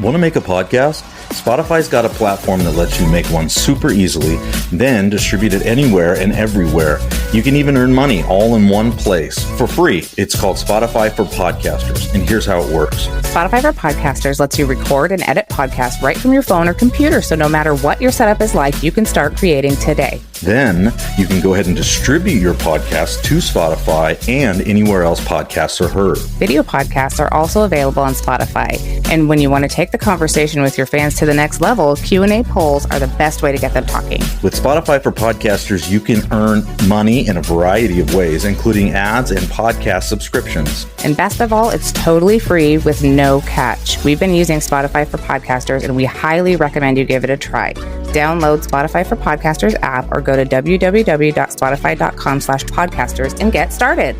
Want to make a podcast? Spotify's got a platform that lets you make one super easily, then distribute it anywhere and everywhere. You can even earn money all in one place for free. It's called Spotify for Podcasters, and here's how it works. Spotify for Podcasters lets you record and edit podcasts right from your phone or computer, so no matter what your setup is like, you can start creating today. Then you can go ahead and distribute your podcast to Spotify and anywhere else podcasts are heard. Video podcasts are also available on Spotify. And when you want to take the conversation with your fans to the next level, Q&A polls are the best way to get them talking. With Spotify for Podcasters, you can earn money in a variety of ways, including ads and podcast subscriptions. And best of all, it's totally free with no catch. We've been using Spotify for Podcasters, and we highly recommend you give it a try. Download Spotify for Podcasters app or go to www.spotify.com/podcasters and get started.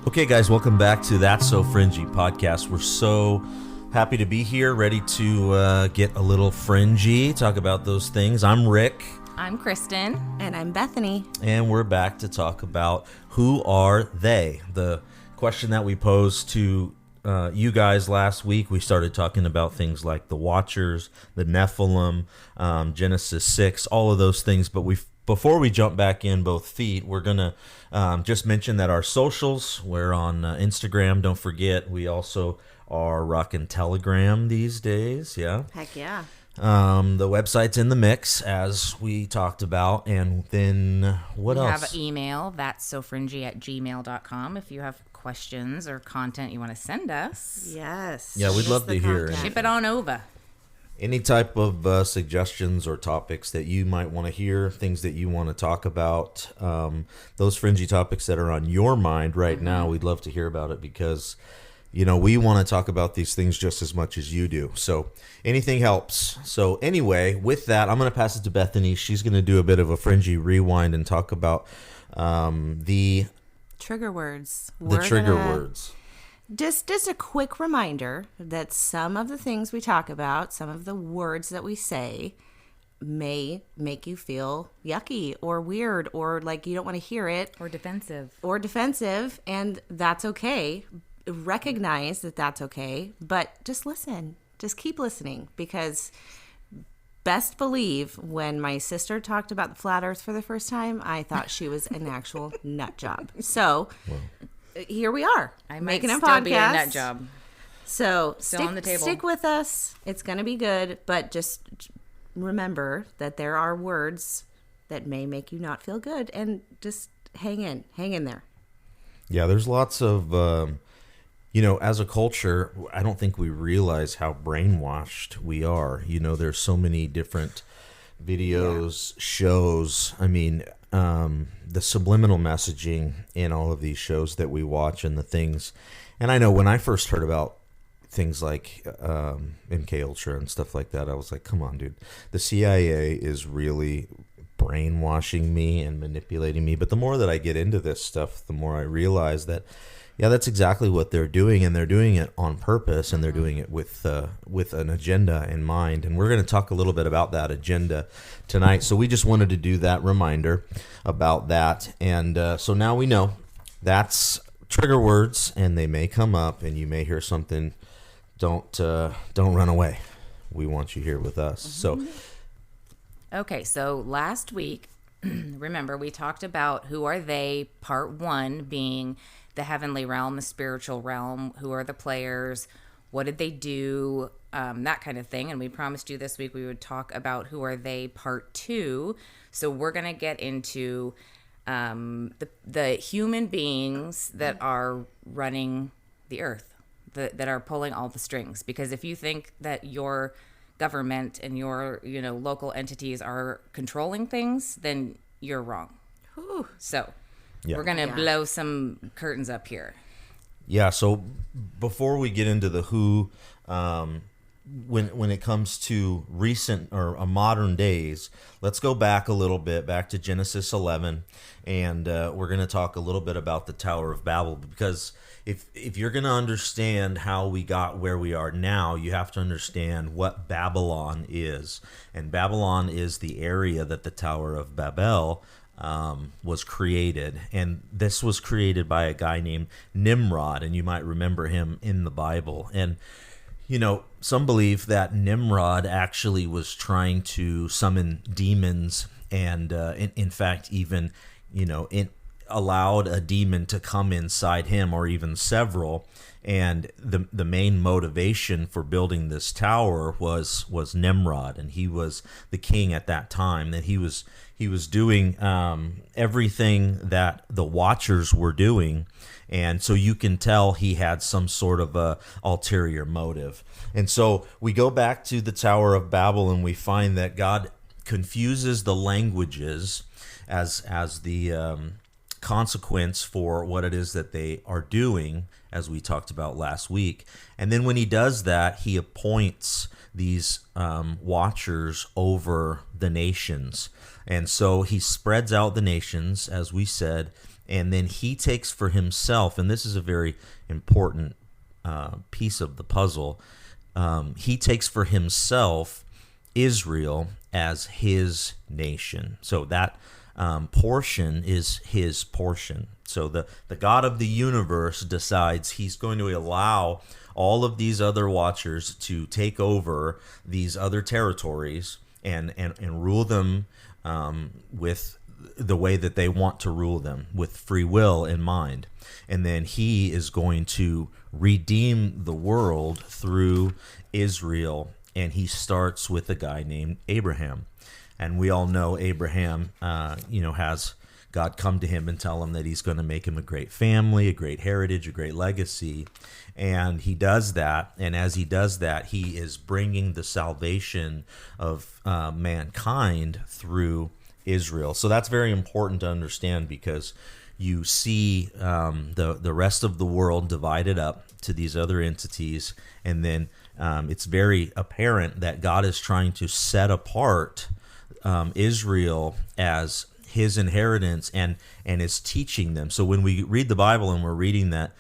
Okay, guys, welcome back to That's So Fringy podcast. We're so happy to be here, ready to get a little fringy, talk about those things. I'm Rick. I'm Kristen. And I'm Bethany. And we're back to talk about who are they? The question that we posed to you guys last week, we started talking about things like the Watchers, the Nephilim, Genesis 6, all of those things. But before we jump back in both feet, we're going to just mention that our socials, we're on Instagram. Don't forget, we also are rocking Telegram these days. Yeah. Heck yeah. The website's in the mix, as we talked about. And then what else? We have email, that's sofringy@gmail.com if you have questions or content you want to send us. Yes. Yeah, we'd love to hear it. Ship it on over. Any type of suggestions or topics that you might want to hear, things that you want to talk about, those fringy topics that are on your mind right now, we'd love to hear about it because, you know, we want to talk about these things just as much as you do. So anything helps. So anyway, with that, I'm going to pass it to Bethany. She's going to do a bit of a fringy rewind and talk about the trigger words. Words. Just a quick reminder that some of the things we talk about, some of the words that we say may make you feel yucky or weird or like you don't want to hear it. Or defensive. And that's okay. Recognize that that's okay, but just listen. Just keep listening because best believe when my sister talked about the flat earth for the first time, I thought she was an actual nut job. So... Well. Here we are. I might making a podcast. Be a nut job. So on the table. Stick with us. It's going to be good, but just remember that there are words that may make you not feel good, and just hang in there. Yeah, there's lots of, as a culture, I don't think we realize how brainwashed we are. You know, there's so many different videos, shows. I mean, the subliminal messaging in all of these shows that we watch and the things. And I know when I first heard about things like MK Ultra and stuff like that, I was like, come on, dude. The CIA is really brainwashing me and manipulating me. But the more that I get into this stuff, the more I realize that, yeah, that's exactly what they're doing, and they're doing it on purpose, and they're doing it with an agenda in mind. And we're going to talk a little bit about that agenda tonight. So we just wanted to do that reminder about that. And so now we know that's trigger words, and they may come up, and you may hear something. Don't run away. We want you here with us. So, okay. So last week, remember we talked about who are they. Part 1 being the heavenly realm, the spiritual realm, who are the players, what did they do, that kind of thing. And we promised you this week we would talk about who are they, part 2. So we're going to get into the human beings that are running the earth, that are pulling all the strings. Because if you think that your government and your local entities are controlling things, then you're wrong. Whew. So Yeah. we're going to blow some curtains up here. Yeah, so before we get into the who, when it comes to recent or modern days, let's go back a little bit, back to Genesis 11, and we're going to talk a little bit about the Tower of Babel, because if you're going to understand how we got where we are now, you have to understand what Babylon is. And Babylon is the area that the Tower of Babel was created, and this was created by a guy named Nimrod, and you might remember him in the Bible. And you know, some believe that Nimrod actually was trying to summon demons, and in fact, even allowed a demon to come inside him, or even several. And the main motivation for building this tower was Nimrod, and he was the king at that time. That he was doing everything that the Watchers were doing, and so you can tell he had some sort of a ulterior motive. And so we go back to the Tower of Babel, and we find that God confuses the languages as the consequence for what it is that they are doing, as we talked about last week. And then when he does that, he appoints these watchers over the nations. And so he spreads out the nations, as we said, and then he takes for himself, and this is a very important piece of the puzzle, he takes for himself Israel as his nation. So that portion is his portion. So the God of the universe decides he's going to allow all of these other watchers to take over these other territories and rule them with the way that they want to rule them, with free will in mind. And then he is going to redeem the world through Israel, and he starts with a guy named Abraham. And we all know Abraham, has God come to him and tell him that he's going to make him a great family, a great heritage, a great legacy. And he does that. And as he does that, he is bringing the salvation of mankind through Israel. So that's very important to understand, because you see the rest of the world divided up to these other entities. And then it's very apparent that God is trying to set apart Israel as his inheritance and is teaching them. So when we read the Bible and we're reading that,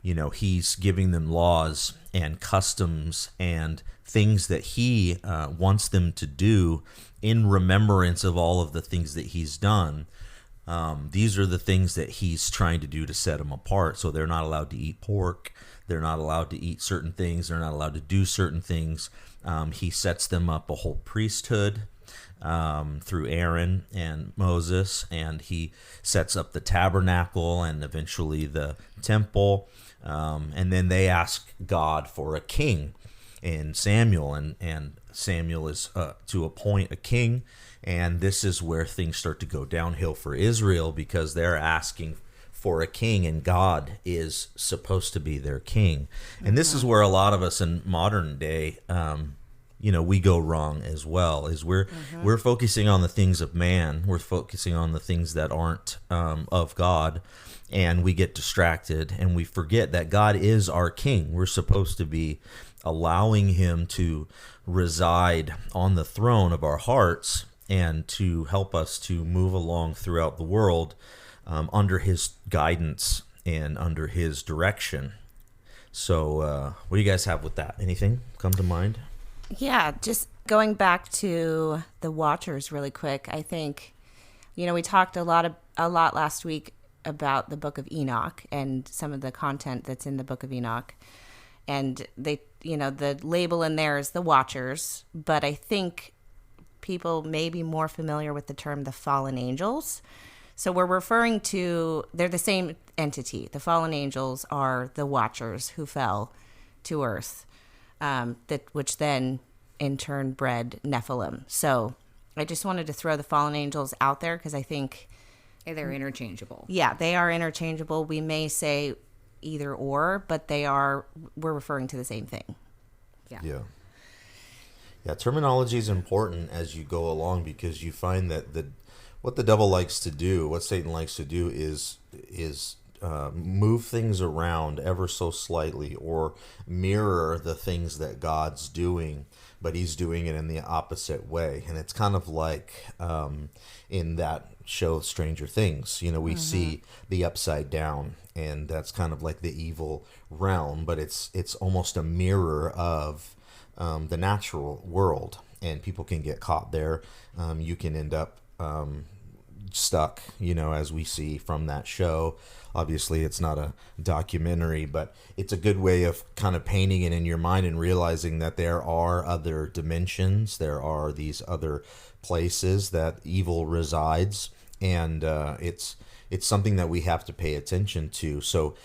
he's giving them laws and customs and things that he wants them to do in remembrance of all of the things that he's done. These are the things that he's trying to do to set them apart. So they're not allowed to eat pork. They're not allowed to eat certain things. They're not allowed to do certain things. He sets them up a whole priesthood through Aaron and Moses, and he sets up the tabernacle and eventually the temple. And then they ask God for a king in Samuel, and Samuel is to appoint a king. And this is where things start to go downhill for Israel, because they're asking for a king, and God is supposed to be their king. And this is where a lot of us in modern day, we go wrong as well. Is we're focusing on the things of man, we're focusing on the things that aren't of God, and we get distracted and we forget that God is our king. We're supposed to be allowing him to reside on the throne of our hearts and to help us to move along throughout the world under his guidance and under his direction. So what do you guys have with that? Anything come to mind? Yeah, just going back to the Watchers really quick. I think, we talked a lot last week about the Book of Enoch and some of the content that's in the Book of Enoch. And they, the label in there is the Watchers, but I think people may be more familiar with the term the fallen angels. So we're referring to, they're the same entity. The fallen angels are the Watchers who fell to earth, which then in turn bred Nephilim. So I just wanted to throw the fallen angels out there, because I think they're interchangeable. Yeah, they are interchangeable. We may say either or, but we're referring to the same thing. Yeah. Terminology is important as you go along, because you find that what the devil likes to do, what Satan likes to do is move things around ever so slightly, or mirror the things that God's doing, but he's doing it in the opposite way. And it's kind of like in that show Stranger Things, we see the upside down, and that's kind of like the evil realm, but it's almost a mirror of the natural world, and people can get caught there. You can end up stuck, as we see from that show. Obviously, it's not a documentary, but it's a good way of kind of painting it in your mind and realizing that there are other dimensions, there are these other places that evil resides, and it's something that we have to pay attention to. So,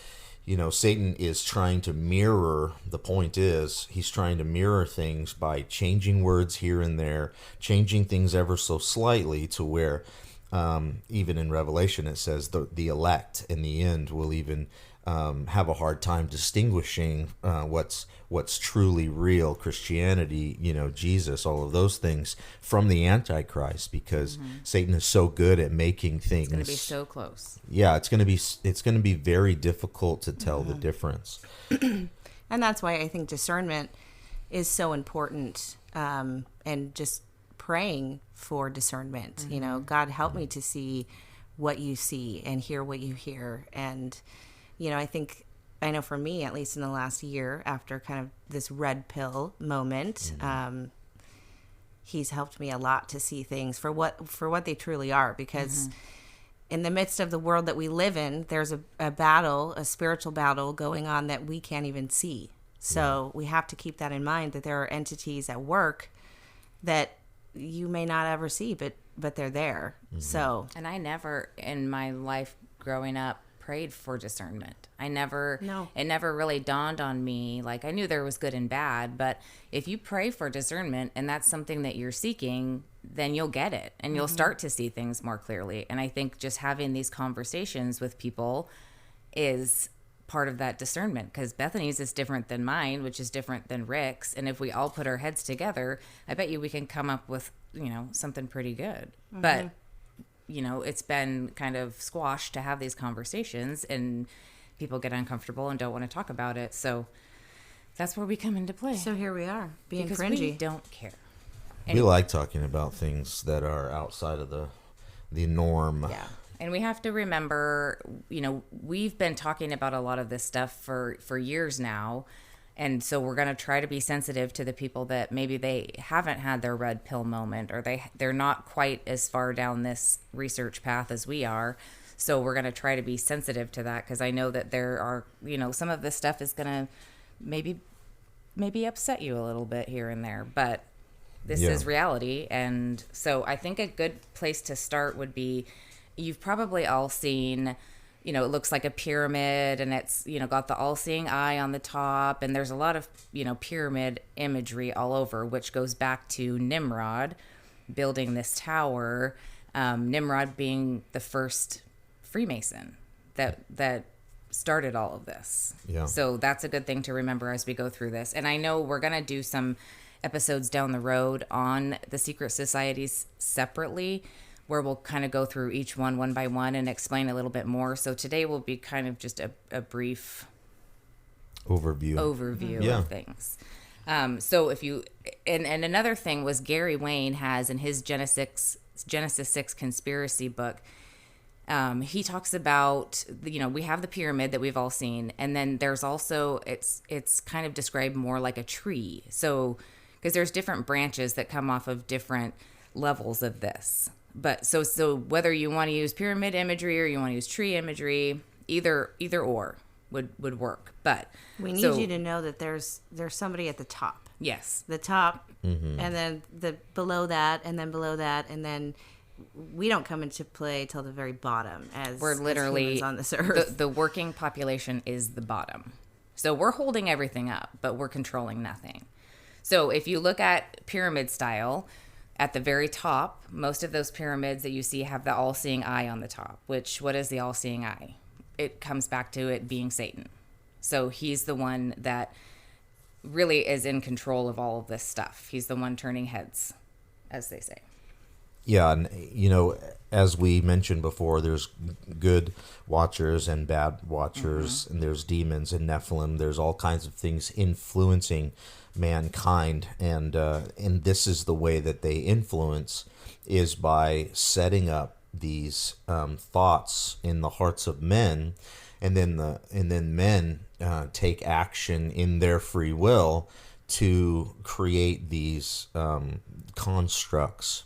Satan is trying to mirror, the point is, he's trying to mirror things by changing words here and there, changing things ever so slightly to where, even in Revelation, it says the elect in the end will even have a hard time distinguishing what's truly real Christianity, Jesus, all of those things, from the Antichrist, because Satan is so good at making things. It's going to be so close. Yeah, it's going to be very difficult to tell the difference. And that's why I think discernment is so important, and just praying for discernment. God, help me to see what you see and hear what you hear. And I know for me, at least in the last year, after kind of this red pill moment, he's helped me a lot to see things for what they truly are, because in the midst of the world that we live in, there's a battle, a spiritual battle going on that we can't even see. So we have to keep that in mind, that there are entities at work that you may not ever see, but they're there. So, and I never in my life growing up prayed for discernment. It never really dawned on me. Like, I knew there was good and bad, but if you pray for discernment and that's something that you're seeking, then you'll get it and you'll start to see things more clearly. And I think just having these conversations with people is part of that discernment, because Bethany's is different than mine, which is different than Rick's. And if we all put our heads together, I bet you we can come up with, something pretty good. But, it's been kind of squashed to have these conversations, and people get uncomfortable and don't want to talk about it. So that's where we come into play. So here we are, being because fringy. We don't care. We like talking about things that are outside of the norm. Yeah. And we have to remember, we've been talking about a lot of this stuff for years now. And so we're going to try to be sensitive to the people that maybe they haven't had their red pill moment, or they're not quite as far down this research path as we are. So we're going to try to be sensitive to that, because I know that there are, some of this stuff is going to maybe upset you a little bit here and there, but this is reality. And so I think a good place to start would be, you've probably all seen, it looks like a pyramid, and it's, got the all-seeing eye on the top. And there's a lot of, pyramid imagery all over, which goes back to Nimrod building this tower. Nimrod being the first Freemason that started all of this. Yeah. So that's a good thing to remember as we go through this. And I know we're going to do some episodes down the road on the secret societies separately, where we'll kind of go through each one by one and explain a little bit more. So today will be kind of just a brief overview of things. So if you, and another thing was, Gary Wayne has in his Genesis 6 conspiracy book, he talks about, we have the pyramid that we've all seen. And then there's also, it's kind of described more like a tree. So, because there's different branches that come off of different levels of this. But so whether you want to use pyramid imagery or you want to use tree imagery, either or would work. But we need you to know that there's somebody at the top. Yes. The top, and then the below that, and then below that, and then we don't come into play till the very bottom, as we're literally as on this earth. The working population is the bottom. So we're holding everything up, but we're controlling nothing. So if you look at pyramid style, at the very top, most of those pyramids that you see have the all-seeing eye on the top, which, what is the all-seeing eye? It comes back to it being Satan. So he's the one that really is in control of all of this stuff. He's the one turning heads, as they say. Yeah, and as we mentioned before, there's good watchers and bad watchers, and there's demons and nephilim. There's all kinds of things influencing mankind, and this is the way that they influence, is by setting up these thoughts in the hearts of men, and then men take action in their free will to create these constructs.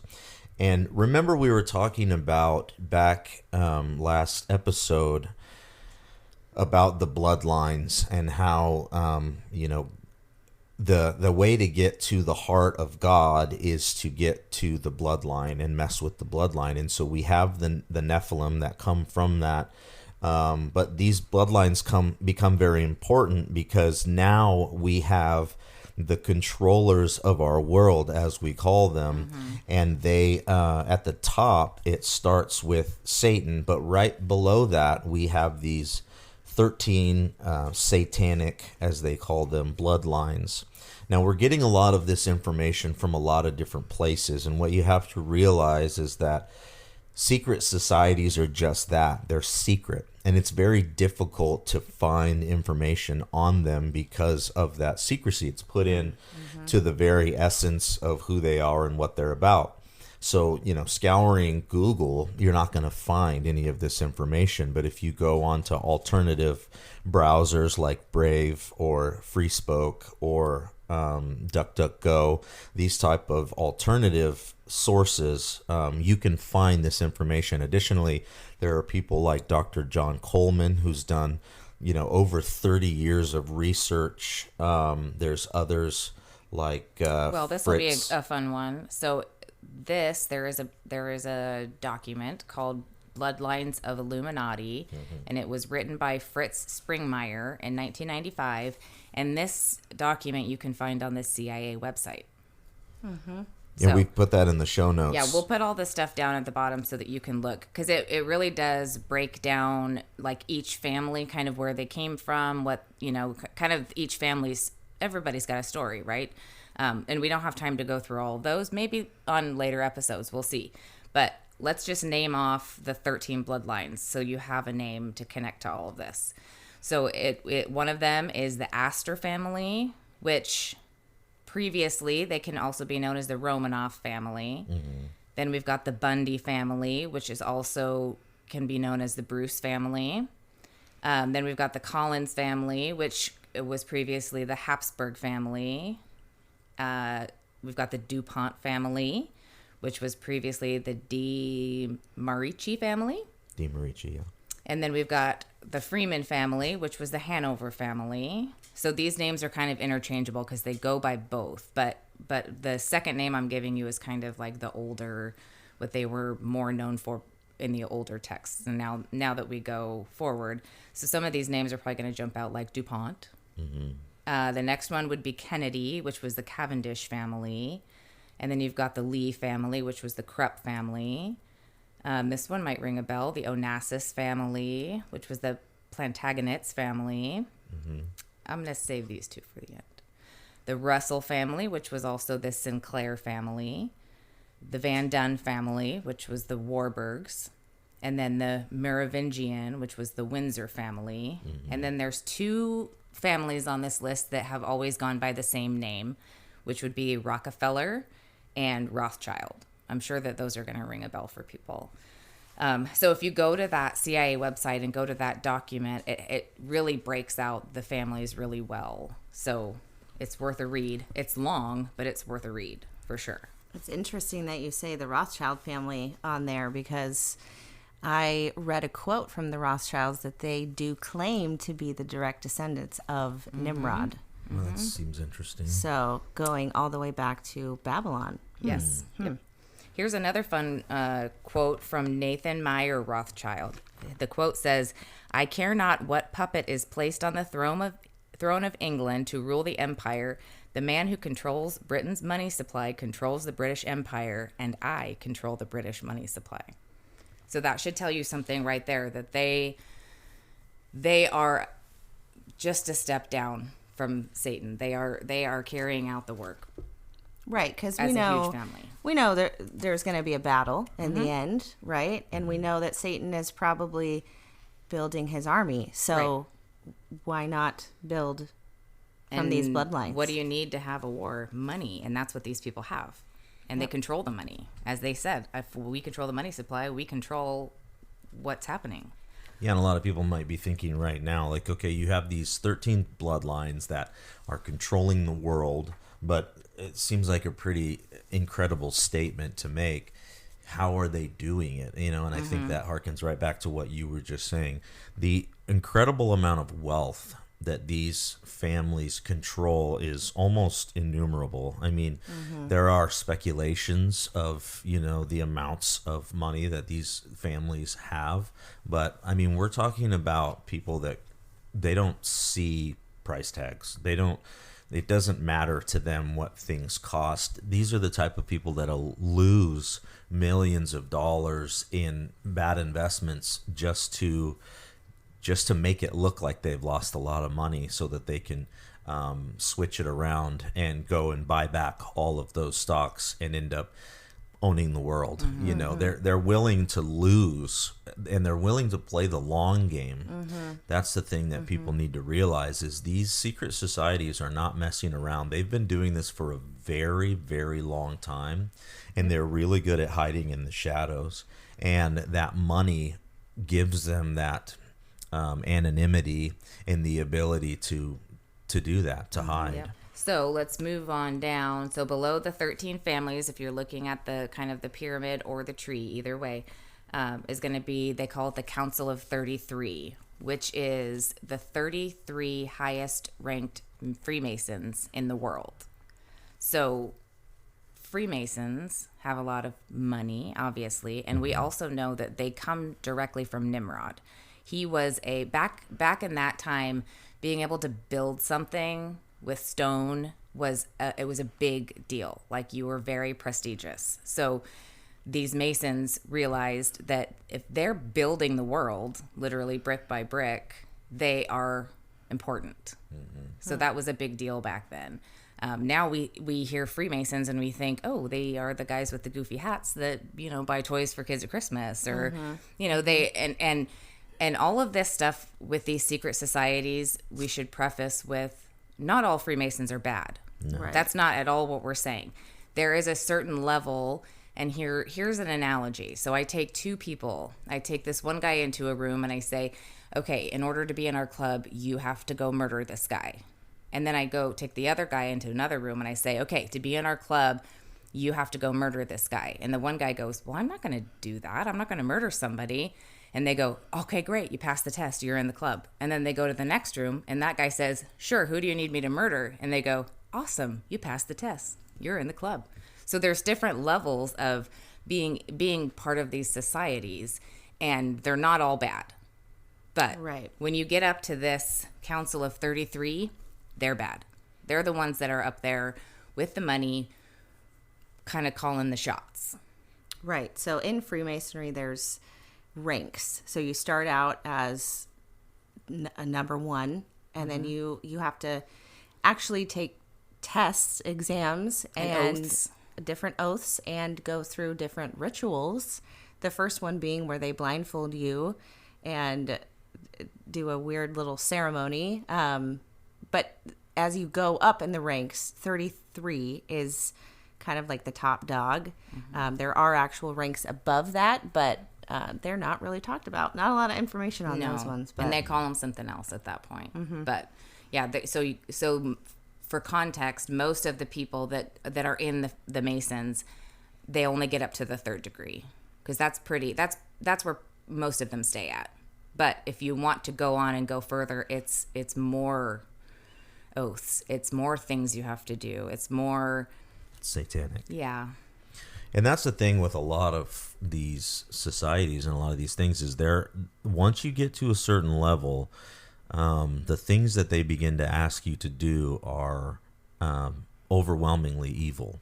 And remember, we were talking about back last episode about the bloodlines and how the way to get to the heart of God is to get to the bloodline and mess with the bloodline. And so we have the Nephilim that come from that. But these bloodlines become very important, because now we have the controllers of our world, as we call them, and they at the top, it starts with Satan, but right below that we have these 13 satanic, as they call them, bloodlines. Now, we're getting a lot of this information from a lot of different places, and what you have to realize is that secret societies are just that. They're secret, and it's very difficult to find information on them because of that secrecy. It's put in to the very essence of who they are and what they're about. So, scouring Google, you're not going to find any of this information. But if you go onto alternative browsers like Brave or FreeSpoke or DuckDuckGo, these type of alternative sources, you can find this information. Additionally, there are people like Dr. John Coleman, who's done over 30 years of research. There's others like well, this will be Fritz. a fun one. So there is a document called Bloodlines of Illuminati, and it was written by Fritz Springmeier in 1995. And this document you can find on the CIA website. Yeah, we put that in the show notes. Yeah, we'll put all this stuff down at the bottom so that you can look, because it really does break down like each family, kind of where they came from, what, kind of each family's, everybody's got a story, right? And we don't have time to go through all of those. Maybe on later episodes, we'll see. But let's just name off the 13 bloodlines so you have a name to connect to all of this. So one of them is the Astor family, which previously they can also be known as the Romanov family. Then we've got the Bundy family, which is also can be known as the Bruce family. Then we've got the Collins family, which was previously the Habsburg family. We've got the DuPont family, which was previously the De Marici family. De Marici, yeah. And then we've got the Freeman family, which was the Hanover family. So these names are kind of interchangeable because they go by both. But the second name I'm giving you is kind of like the older, what they were more known for in the older texts. And now that we go forward, so some of these names are probably going to jump out, like DuPont. The next one would be Kennedy, which was the Cavendish family. And then you've got the Lee family, which was the Krupp family. This one might ring a bell, the Onassis family, which was the Plantagenets family. I'm going to save these two for the end. The Russell family, which was also the Sinclair family. The VanDuyn family, which was the Warburgs. And then the Merovingian, which was the Windsor family. And then there's two families on this list that have always gone by the same name, which would be Rockefeller and Rothschild. I'm sure that those are going to ring a bell for people. So if you go to that CIA website and go to that document, it really breaks out the families really well. So it's worth a read. It's long, but it's worth a read for sure. It's interesting that you say the Rothschild family on there, because I read a quote from the Rothschilds that they do claim to be the direct descendants of Nimrod. Well, that seems interesting. So going all the way back to Babylon. Yes. Yep. Here's another fun quote from Nathan Meyer Rothschild. The quote says, "I care not what puppet is placed on the throne of England to rule the empire. The man who controls Britain's money supply controls the British Empire, and I control the British money supply." So that should tell you something right there, that they are just a step down from Satan. They are carrying out the work. Right, because as we a know huge family. we know there's going to be a battle in the end, right? And we know that Satan is probably building his army. So why not build from these bloodlines? What do you need to have a war? Money, and that's what these people have. And they control the money. As they said, if we control the money supply, we control what's happening. Yeah, and a lot of people might be thinking right now, like, okay, you have these 13 bloodlines that are controlling the world, but it seems like a pretty incredible statement to make. How are they doing it? You know, and I think that harkens right back to what you were just saying. The incredible amount of wealth that these families control is almost innumerable. I mean, there are speculations of, you know, the amounts of money that these families have. But, I mean, we're talking about people that they don't see price tags. It doesn't matter to them what things cost. These are the type of people that'll lose millions of dollars in bad investments just to make it look like they've lost a lot of money so that they can switch it around and go and buy back all of those stocks and end up owning the world. You know, they're willing to lose, and they're willing to play the long game. That's the thing that people need to realize, is these secret societies are not messing around. They've been doing this for a very, very long time, and they're really good at hiding in the shadows. And that money gives them that anonymity and the ability to do that, to hide. Yep. So let's move on down. So below the 13 families, if you're looking at the kind of the pyramid or the tree, either way, is going to be, they call it the Council of 33, which is the 33 highest ranked Freemasons in the world. So Freemasons have a lot of money, obviously, and we also know that they come directly from Nimrod. He was back in that time, being able to build something with stone was a big deal. Like, you were very prestigious. So these Masons realized that if they're building the world, literally brick by brick, they are important. So that was a big deal back then. Now we hear Freemasons and we think, oh, they are the guys with the goofy hats that, you know, buy toys for kids at Christmas, or, you know, they, and all of this stuff with these secret societies, we should preface with, not all Freemasons are bad. No. Right. That's not at all what we're saying. There is a certain level, and here's an analogy. So I take two people. I take this one guy into a room and I say, okay, in order to be in our club, you have to go murder this guy. And then I go take the other guy into another room and I say, okay, to be in our club, you have to go murder this guy. And the one guy goes, well, I'm not going to do that. I'm not going to murder somebody. And they go, okay, great, you passed the test, you're in the club. And then they go to the next room, and that guy says, sure, who do you need me to murder? And they go, awesome, you passed the test, you're in the club. So there's different levels of being part of these societies, and they're not all bad. But when you get up to this Council of 33, they're bad. They're the ones that are up there with the money, kind of calling the shots. Right. So in Freemasonry, there's ranks. So you start out as a number one, and then you have to actually take tests, exams, and oaths. Different oaths, and go through different rituals. The first one being where they blindfold you and do a weird little ceremony. But as you go up in the ranks, 33 is kind of like the top dog. There are actual ranks above that, but they're not really talked about. Not a lot of information on those ones. But. And they call them something else at that point. But yeah, so for context, most of the people that are in the Masons, they only get up to the 3rd degree, because that's where most of them stay at. But if you want to go on and go further, it's more oaths. It's more things you have to do. It's more satanic. Yeah. And that's the thing with a lot of these societies and a lot of these things is once you get to a certain level, the things that they begin to ask you to do are overwhelmingly evil.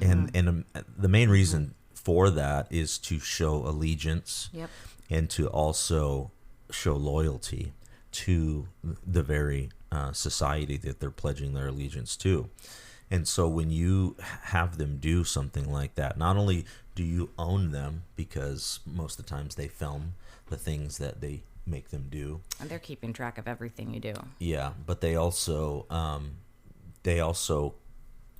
And the main reason for that is to show allegiance and to also show loyalty to the very society that they're pledging their allegiance to. And so when you have them do something like that, not only do you own them, because most of the times they film the things that they make them do, And they're keeping track of everything you do. yeah, but they also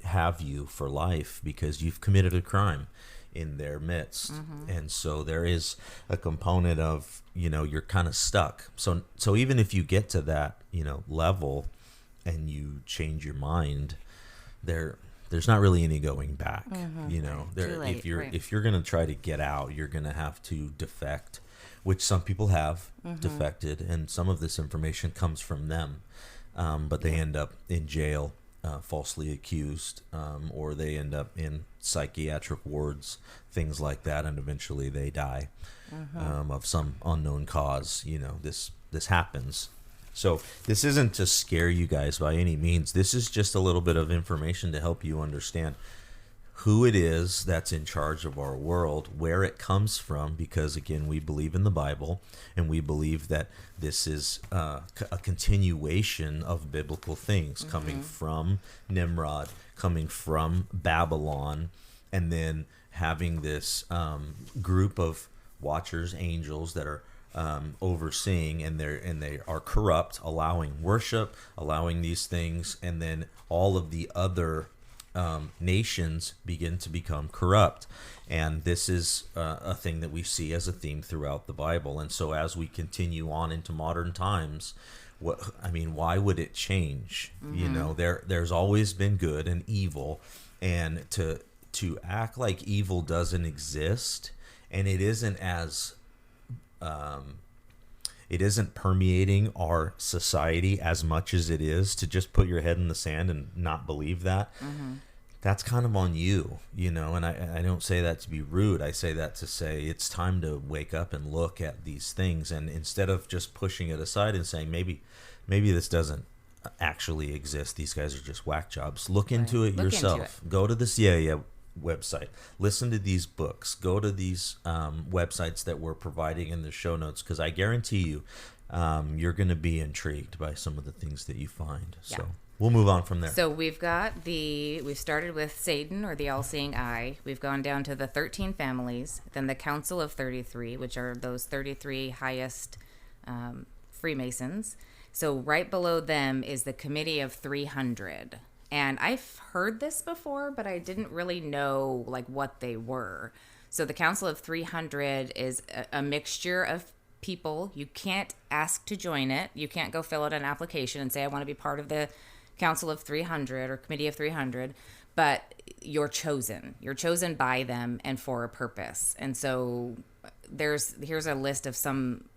have you for life because you've committed a crime in their midst. And so there is a component of, you're kind of stuck. So even if you get to that, level and you change your mind, there's not really any going back. Too late, If you're going to try to get out, you're going to have to defect, which some people have defected, and some of this information comes from them, but they end up in jail, falsely accused, or they end up in psychiatric wards, things like that, and eventually they die of some unknown cause. This happens. So this isn't to scare you guys by any means. This is just a little bit of information to help you understand who it is that's in charge of our world, where it comes from, because again, we believe in the Bible, and we believe that this is a continuation of biblical things coming from Nimrod, coming from Babylon, and then having this group of watchers, angels that are overseeing, and they are corrupt, allowing worship, allowing these things, and then all of the other nations begin to become corrupt. And this is a thing that we see as a theme throughout the Bible. And so as we continue on into modern times, why would it change? There's always been good and evil, and to act like evil doesn't exist, and it isn't permeating our society as much as it is to just put your head in the sand and not believe that. That's kind of on you, and I don't say that to be rude. I say that to say it's time to wake up and look at these things, and instead of just pushing it aside and saying maybe this doesn't actually exist, these guys are just whack jobs, look into it yourself. Go to the CIA website, listen to these books, go to these websites that we're providing in the show notes, because I guarantee you you're going to be intrigued by some of the things that you find. Yeah. So we'll move on from there. So we've started with Satan, or the all-seeing eye. We've gone down to the 13 families, then the Council of 33, which are those 33 highest Freemasons. So right below them is the Committee of 300. And I've heard this before, but I didn't really know what they were. So the Council of 300 is a mixture of people. You can't ask to join it. You can't go fill out an application and say, I want to be part of the Council of 300 or Committee of 300, but you're chosen. You're chosen by them and for a purpose. And so here's a list of some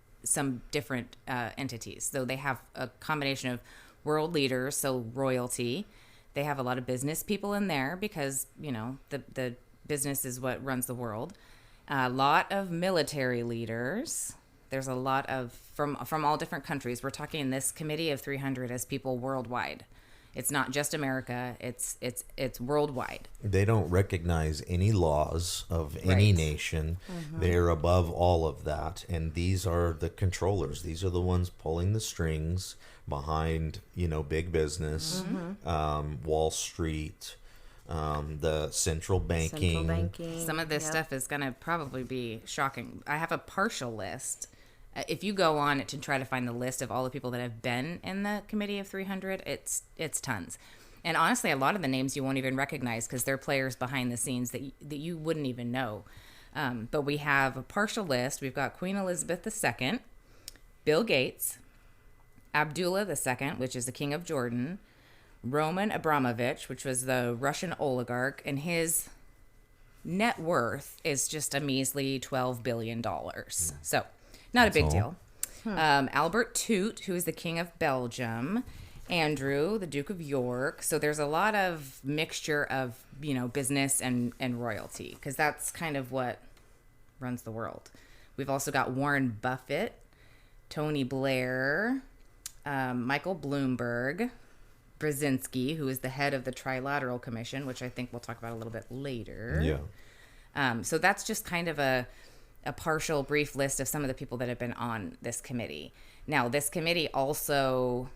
different entities. So they have a combination of world leaders, so royalty. They have a lot of business people in there because, the business is what runs the world. A lot of military leaders. There's a lot of from all different countries. We're talking in this Committee of 300 as people worldwide. It's not just America. It's worldwide. They don't recognize any laws of any nation. They're above all of that. And these are the controllers. These are the ones pulling the strings behind, big business, Wall Street, the central banking. Some of this stuff is going to probably be shocking. I have a partial list. If you go on it to try to find the list of all the people that have been in the Committee of 300, it's tons. And honestly, a lot of the names you won't even recognize because they're players behind the scenes that you wouldn't even know. But we have a partial list. We've got Queen Elizabeth II, Bill Gates, Abdullah II, which is the King of Jordan, Roman Abramovich, which was the Russian oligarch, and his net worth is just a measly $12 billion. So not a big deal. Albert Toot, who is the King of Belgium, Andrew, the Duke of York. So there's a lot of mixture of, business and royalty, because that's kind of what runs the world. We've also got Warren Buffett, Tony Blair, Michael Bloomberg, Brzezinski, who is the head of the Trilateral Commission, which I think we'll talk about a little bit later. Yeah. So that's just kind of a partial brief list of some of the people that have been on this committee. Now, this committee also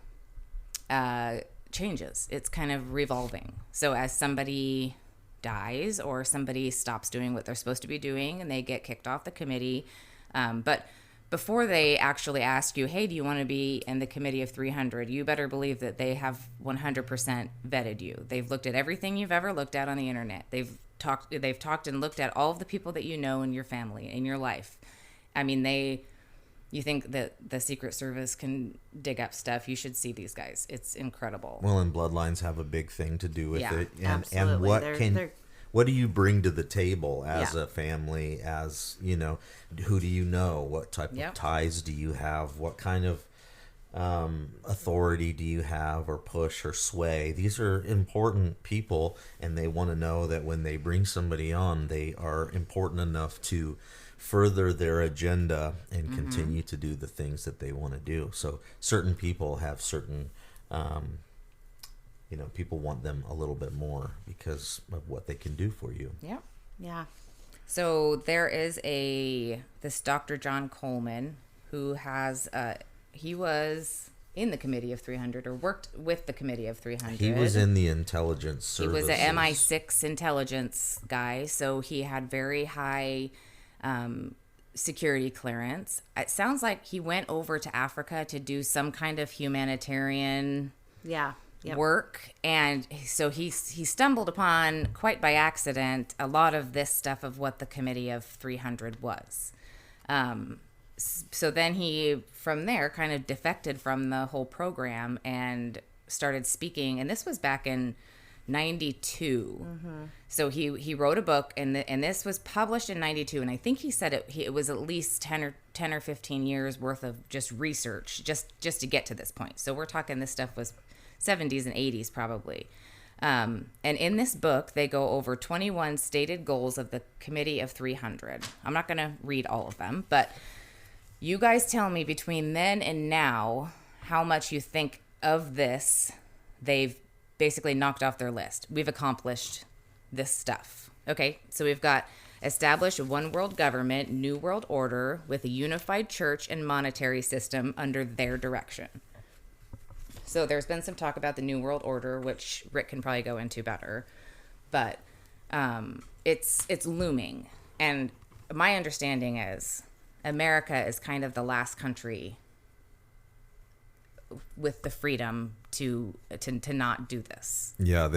changes. It's kind of revolving. So as somebody dies or somebody stops doing what they're supposed to be doing and they get kicked off the committee, but before they actually ask you, hey, do you want to be in the committee of 300, you better believe that they have 100% vetted you. They've looked at everything you've ever looked at on the internet. They've talked and looked at all of the people that you know in your family, in your life. I mean, you think that the Secret Service can dig up stuff, you should see these guys. It's incredible. Well, and bloodlines have a big thing to do with it. And absolutely. What do you bring to the table as a family, as, who do you know? What type of ties do you have? What kind of authority do you have, or push or sway? These are important people, and they want to know that when they bring somebody on, they are important enough to further their agenda and continue to do the things that they want to do. So certain people have certain people want them a little bit more because of what they can do for you. Yeah. So there is this Dr. John Coleman who has he was in the Committee of 300, or worked with the Committee of 300. He was in the intelligence services. He was an MI6 intelligence guy, so he had very high security clearance. It sounds like he went over to Africa to do some kind of humanitarian work, and so he stumbled upon, quite by accident, a lot of this stuff of what the Committee of 300 was. So then he, from there, kind of defected from the whole program and started speaking, and this was back in 92. So he wrote a book, and this was published in 92, and I think he said it was at least 10 or 15 years worth of just research just to get to this point. So we're talking, this stuff was 70s and 80s probably. And in this book, they go over 21 stated goals of the Committee of 300. I'm not going to read all of them, but you guys tell me between then and now how much you think of this they've basically knocked off their list. We've accomplished this stuff. Okay, so we've got establish a one world government, new world order with a unified church and monetary system under their direction. So there's been some talk about the new world order, which Rick can probably go into better, but it's looming. And my understanding is America is kind of the last country with the freedom to not do this. Yeah,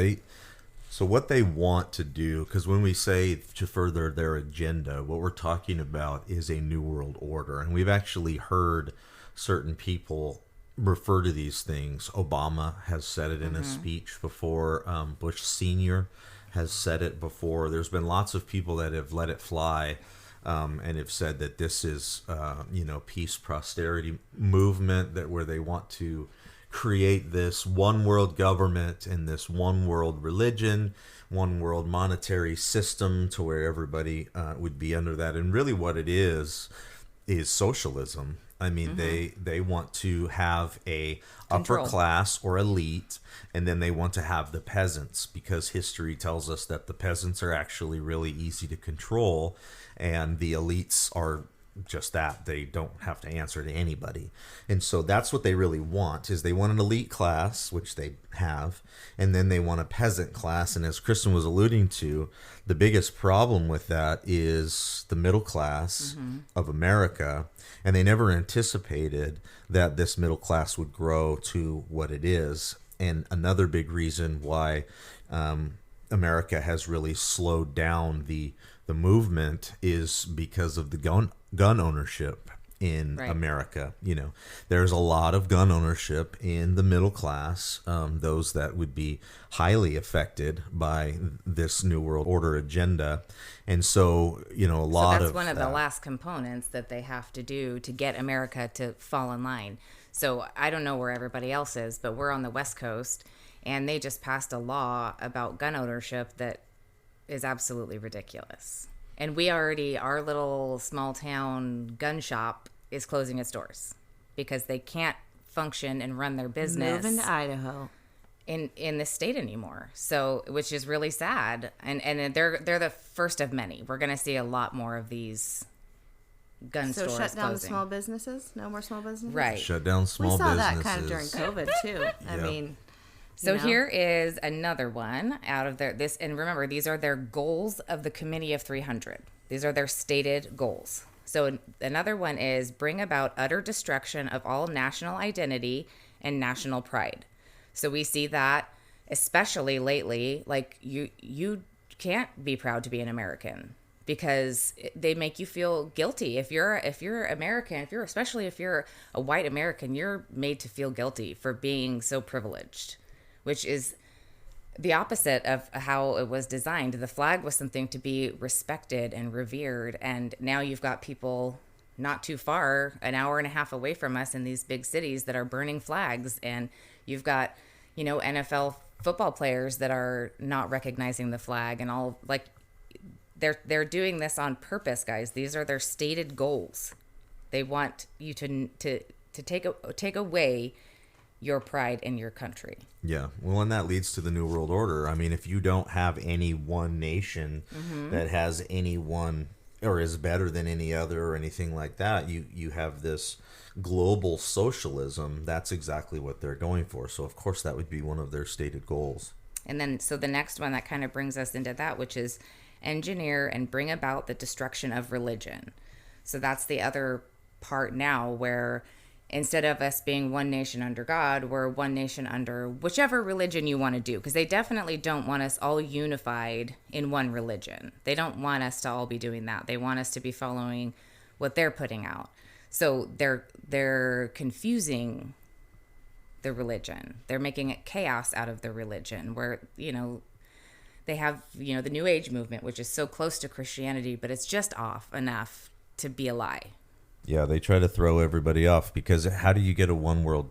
so what they want to do, because when we say to further their agenda, what we're talking about is a new world order. And we've actually heard certain people refer to these things. Obama has said it in a speech before. Bush Sr. has said it before. There's been lots of people that have let it fly and have said that this is, peace, prosperity movement, where they want to create this one world government and this one world religion, one world monetary system, to where everybody would be under that. And really what it is socialism. I mean, they want to have a upper class or elite, and then they want to have the peasants, because history tells us that the peasants are actually really easy to control, and the elites are just that. They don't have to answer to anybody. And so that's what they really want, is they want an elite class, which they have, and then they want a peasant class. And as Kristen was alluding to, the biggest problem with that is the middle class of America. And they never anticipated that this middle class would grow to what it is. And another big reason why America has really slowed down the movement is because of the gun ownership in America. There's a lot of gun ownership in the middle class, those that would be highly affected by this New World Order agenda. And so, that's one of the last components that they have to do to get America to fall in line. So I don't know where everybody else is, but we're on the West Coast, and they just passed a law about gun ownership that is absolutely ridiculous. And our little small town gun shop is closing its doors because they can't function and run their business. Moving to Idaho. In this state anymore. So, which is really sad. And they're the first of many. We're going to see a lot more of these gun stores So shut down closing. the small businesses? No more small businesses? Right. Shut down small businesses. We saw that kind of during COVID too. I mean, So you know? here is another one out of and remember, these are their goals of the Committee of 300. These are their stated goals. So another one is bring about utter destruction of all national identity and national pride. So we see that especially lately, like you can't be proud to be an American because they make you feel guilty. If you're American, especially if you're a white American, you're made to feel guilty for being so privileged, which is the opposite of how it was designed. The flag was something to be respected and revered, and now you've got people not too far, an hour and a half away from us in these big cities that are burning flags, and you've got, NFL football players that are not recognizing the flag, and all, like, they're doing this on purpose, guys. These are their stated goals. They want you to take away your pride in your country. Yeah. Well, and that leads to the New World Order. I mean, if you don't have any one nation that has any one or is better than any other or anything like that, you have this global socialism. That's exactly what they're going for. So, of course, that would be one of their stated goals. And then, so the next one that kind of brings us into that, which is engineer and bring about the destruction of religion. So that's the other part now where instead of us being one nation under God, we're one nation under whichever religion you want to do. Because they definitely don't want us all unified in one religion. They don't want us to all be doing that. They want us to be following what they're putting out. So they're confusing the religion. They're making it chaos out of the religion where, they have, the New Age movement, which is so close to Christianity, but it's just off enough to be a lie. Yeah, they try to throw everybody off because how do you get a one world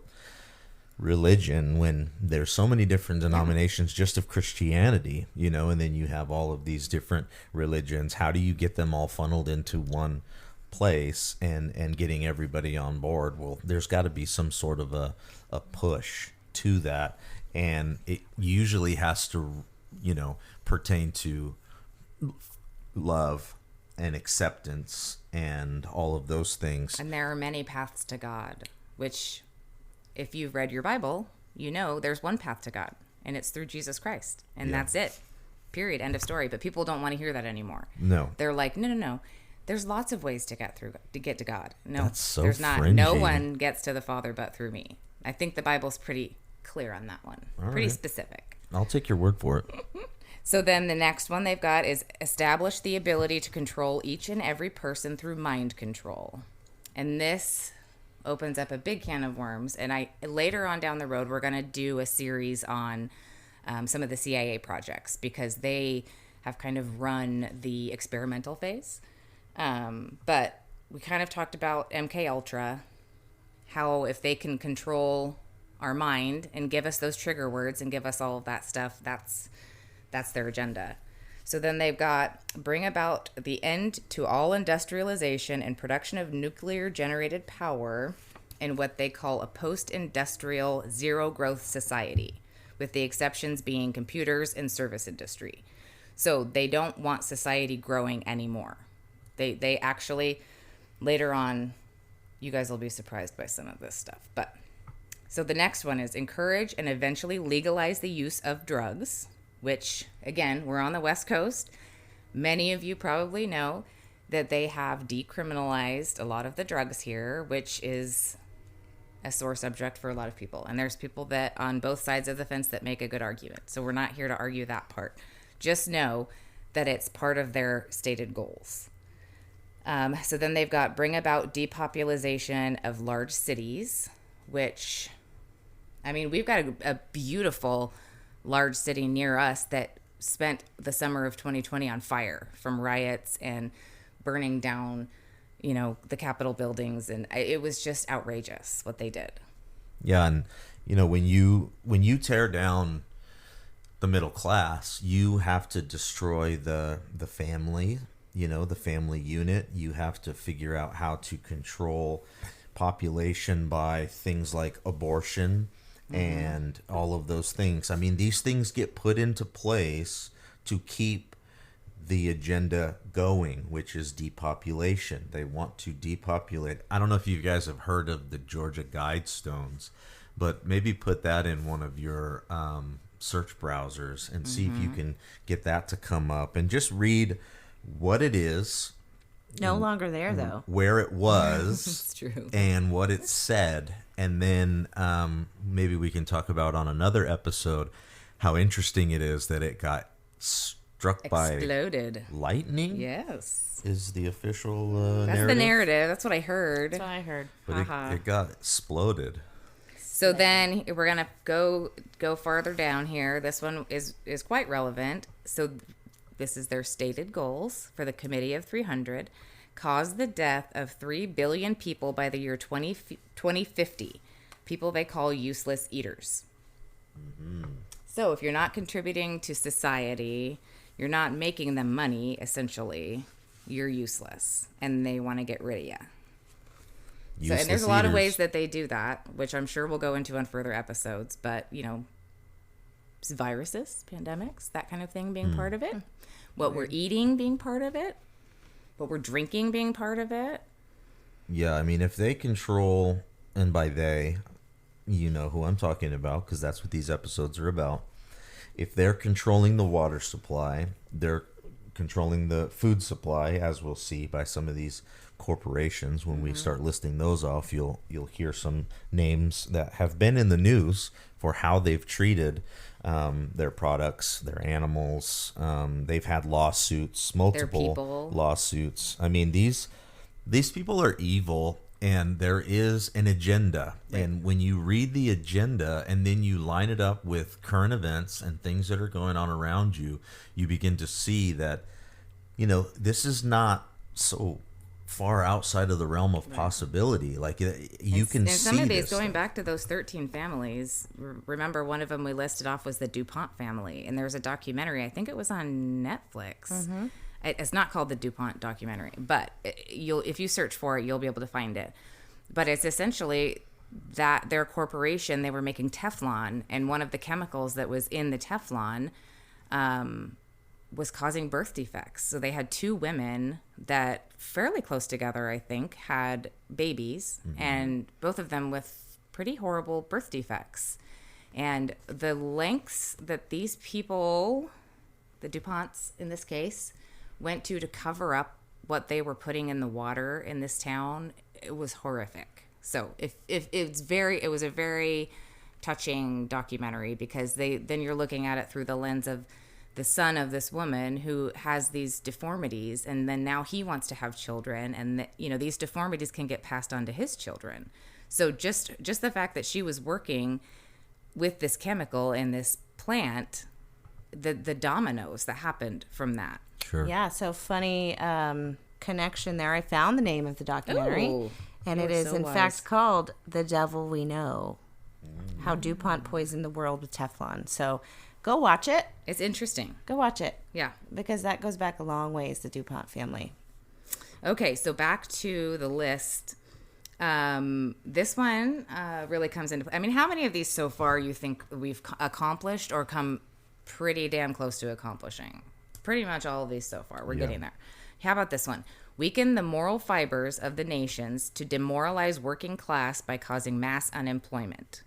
religion when there's so many different denominations just of Christianity, and then you have all of these different religions? How do you get them all funneled into one place and getting everybody on board? Well, there's got to be some sort of a push to that, and it usually has to, pertain to love and acceptance and all of those things. And there are many paths to God, which if you've read your Bible, there's one path to God, and it's through Jesus Christ. And that's it. Period. End of story. But people don't want to hear that anymore. No. They're like, no. There's lots of ways to get to God. No, that's so there's not. fringy. No one gets to the Father but through me. I think the Bible's pretty clear on that one. All pretty right. specific. I'll take your word for it. So then the next one they've got is establish the ability to control each and every person through mind control. And this opens up a big can of worms. And later on down the road, we're going to do a series on some of the CIA projects because they have kind of run the experimental phase. But we kind of talked about MK Ultra, how if they can control our mind and give us those trigger words and give us all of that stuff, that's their agenda. So then they've got bring about the end to all industrialization and production of nuclear generated power in what they call a post-industrial zero-growth society, with the exceptions being computers and service industry. So they don't want society growing anymore. They actually, later on, you guys will be surprised by some of this stuff. But so the next one is encourage and eventually legalize the use of drugs, which, again, we're on the West Coast. Many of you probably know that they have decriminalized a lot of the drugs here, which is a sore subject for a lot of people. And there's people that on both sides of the fence that make a good argument. So we're not here to argue that part. Just know that it's part of their stated goals. So then they've got bring about depopulation of large cities, which, we've got a beautiful large city near us that spent the summer of 2020 on fire from riots and burning down, the Capitol buildings. And it was just outrageous what they did. Yeah. And, when you tear down the middle class, you have to destroy the family, the family unit. You have to figure out how to control population by things like abortion and all of those things. These things get put into place to keep the agenda going, which is depopulation. They want to depopulate. I don't know if you guys have heard of the Georgia Guidestones, But maybe put that in one of your search browsers and see if you can get that to come up, and just read what it is. No longer there, though. Where it was. It's true. And what it said. And then maybe we can talk about on another episode how interesting it is that it got struck Exploded. by lightning. Yes. Is the official That's narrative. the narrative. That's what I heard. That's what I heard. But it got exploded. So then we're going to go farther down here. This one is quite relevant. So this is their stated goals for the Committee of 300. Cause the death of 3 billion people by the year 2050. People they call useless eaters. Mm-hmm. So if you're not contributing to society, you're not making them money, essentially, you're useless. And they want to get rid of you. So, and there's a lot of ways that they do that, which I'm sure we'll go into on further episodes. But, viruses, pandemics, that kind of thing being part of it. What we're eating being part of it. What we're drinking being part of it. Yeah, I mean, if they control, and by they, you know who I'm talking about, because that's what these episodes are about. If they're controlling the water supply, they're controlling the food supply, as we'll see by some of these corporations. When we start listing those off, you'll hear some names that have been in the news for how they've treated their products, their animals. They've had lawsuits, multiple lawsuits. I mean, these people are evil, and there is an agenda. Right. And when you read the agenda and then you line it up with current events and things that are going on around you, you begin to see that, this is not so far outside of the realm of possibility. Like you can see some of these this going back to those 13 families. Remember, one of them we listed off was the DuPont family, and there's a documentary, I think it was on Netflix. It's not called the DuPont documentary, but if you search for it, you'll be able to find it. But it's essentially that their corporation, they were making Teflon, and one of the chemicals that was in the Teflon was causing birth defects. So they had 2 women that fairly close together, I think, had babies, and both of them with pretty horrible birth defects. And the lengths that these people, the DuPonts in this case, went to cover up what they were putting in the water in this town, it was horrific. So it was a very touching documentary, because then you're looking at it through the lens of the son of this woman who has these deformities, and then now he wants to have children, and these deformities can get passed on to his children. So just the fact that she was working with this chemical in this plant, the dominoes that happened from that. Sure. Yeah, so funny connection there. I found the name of the documentary, and it is fact called "The Devil We Know: How DuPont Poisoned the World with Teflon." So go watch it. It's interesting. Go watch it. Yeah. Because that goes back a long ways, the DuPont family. Okay, so back to the list. This one really comes into play. I mean, how many of these so far you think we've accomplished or come pretty damn close to accomplishing? Pretty much all of these so far. We're getting there. How about this one? Weaken the moral fibers of the nations to demoralize working class by causing mass unemployment.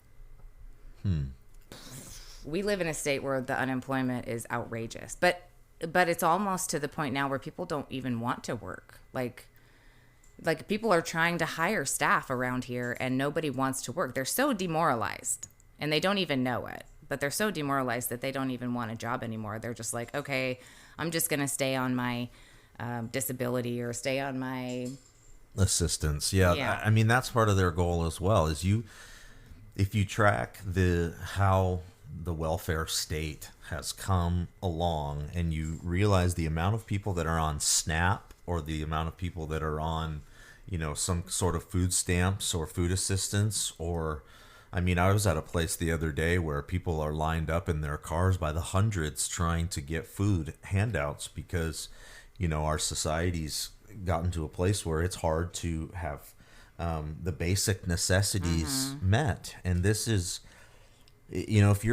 We live in a state where the unemployment is outrageous, but it's almost to the point now where people don't even want to work. Like people are trying to hire staff around here, and nobody wants to work. They're so demoralized, and they don't even know it. But they're so demoralized that they don't even want a job anymore. They're just like, okay, I'm just going to stay on my disability or stay on my assistance. Yeah. I mean, that's part of their goal as well. Is if you track how the welfare state has come along, and you realize the amount of people that are on SNAP, or the amount of people that are on, some sort of food stamps or food assistance, or I mean, I was at a place the other day where people are lined up in their cars by the hundreds trying to get food handouts, because, our society's gotten to a place where it's hard to have the basic necessities met. And this is, if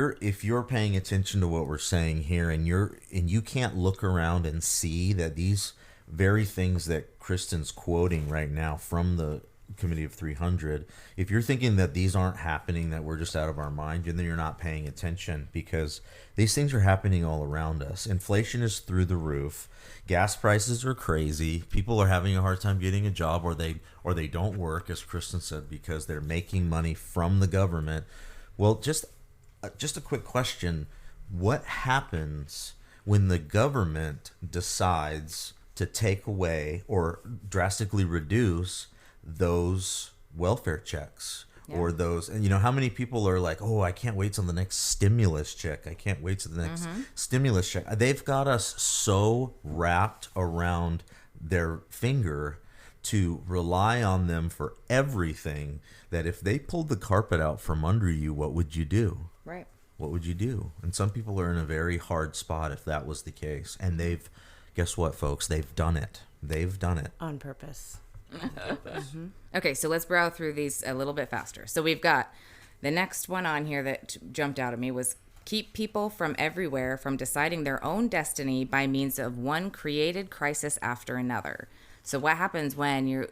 you're paying attention to what we're saying here, and you can't look around and see that these very things that Kristen's quoting right now from the Committee of 300, if you're thinking that these aren't happening, that we're just out of our mind, then you're not paying attention, because these things are happening all around us. Inflation is through the roof. Gas prices are crazy. People are having a hard time getting a job, or they don't work, as Kristen said, because they're making money from the government. Well, just a quick question. What happens when the government decides to take away or drastically reduce those welfare checks? Or those, and how many people are like, oh, I can't wait till the next stimulus check. I can't wait till the next stimulus check. They've got us so wrapped around their finger to rely on them for everything that if they pulled the carpet out from under you, what would you do? Right. What would you do? And some people are in a very hard spot if that was the case. And guess what, folks? They've done it. They've done it. On purpose. Okay, so let's browse through these a little bit faster. So we've got the next one on here that jumped out at me was keep people from everywhere from deciding their own destiny by means of one created crisis after another. So what happens when you're,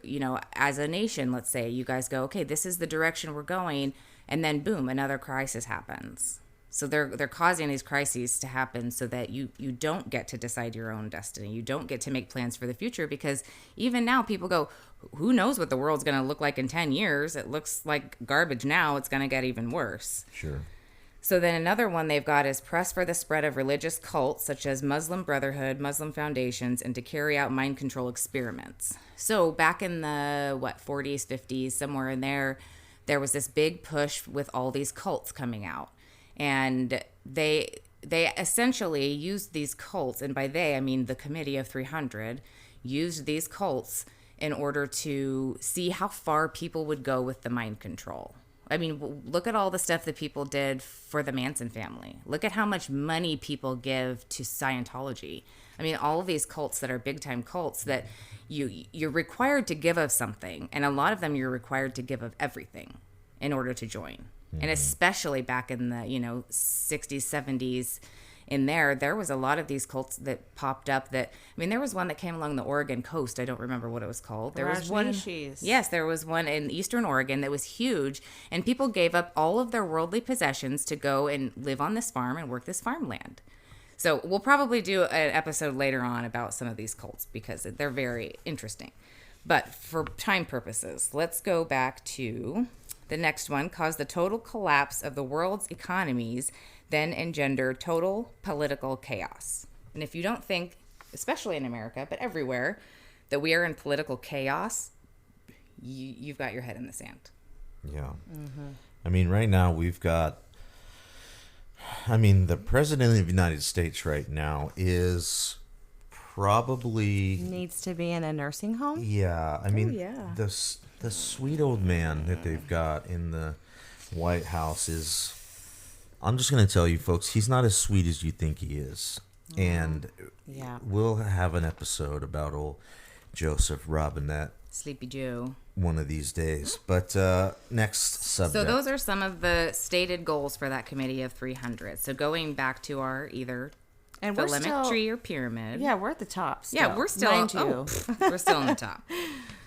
as a nation, let's say you guys go, okay, this is the direction we're going, and then boom, another crisis happens. So they're causing these crises to happen so that you don't get to decide your own destiny. You don't get to make plans for the future, because even now people go, who knows what the world's going to look like in 10 years? It looks like garbage now. It's going to get even worse. Sure. So then another one they've got is press for the spread of religious cults such as Muslim Brotherhood, Muslim foundations, and to carry out mind control experiments. So back in the, 40s, 50s, somewhere in there was this big push with all these cults coming out. And they essentially used these cults, and by they I mean the Committee of 300, used these cults in order to see how far people would go with the mind control. I mean, look at all the stuff that people did for the Manson family. Look at how much money people give to Scientology. I mean, all of these cults that are big-time cults that you're required to give of something, and a lot of them you're required to give of everything in order to join. And especially back in the, 60s, 70s, there was a lot of these cults that popped up that, there was one that came along the Oregon coast. I don't remember what it was called. There was one. Yes, there was one in Eastern Oregon that was huge, and people gave up all of their worldly possessions to go and live on this farm and work this farmland. So we'll probably do an episode later on about some of these cults because they're very interesting. But for time purposes, let's go back to the next one. Caused the total collapse of the world's economies, then engender total political chaos. And if you don't think, especially in America, but everywhere, that we are in political chaos, you've got your head in the sand. Yeah. Right now we've got, the president of the United States right now is probably... Needs to be in a nursing home? Yeah. The sweet old man that they've got in the White House is... I'm just going to tell you, folks, he's not as sweet as you think he is. And we'll have an episode about old Joseph Robinette. Sleepy Joe. One of these days. But next subject. So those are some of the stated goals for that Committee of 300. So going back to our either Philemic tree or pyramid. Yeah, we're at the top still. Yeah, we're still we're still on the top.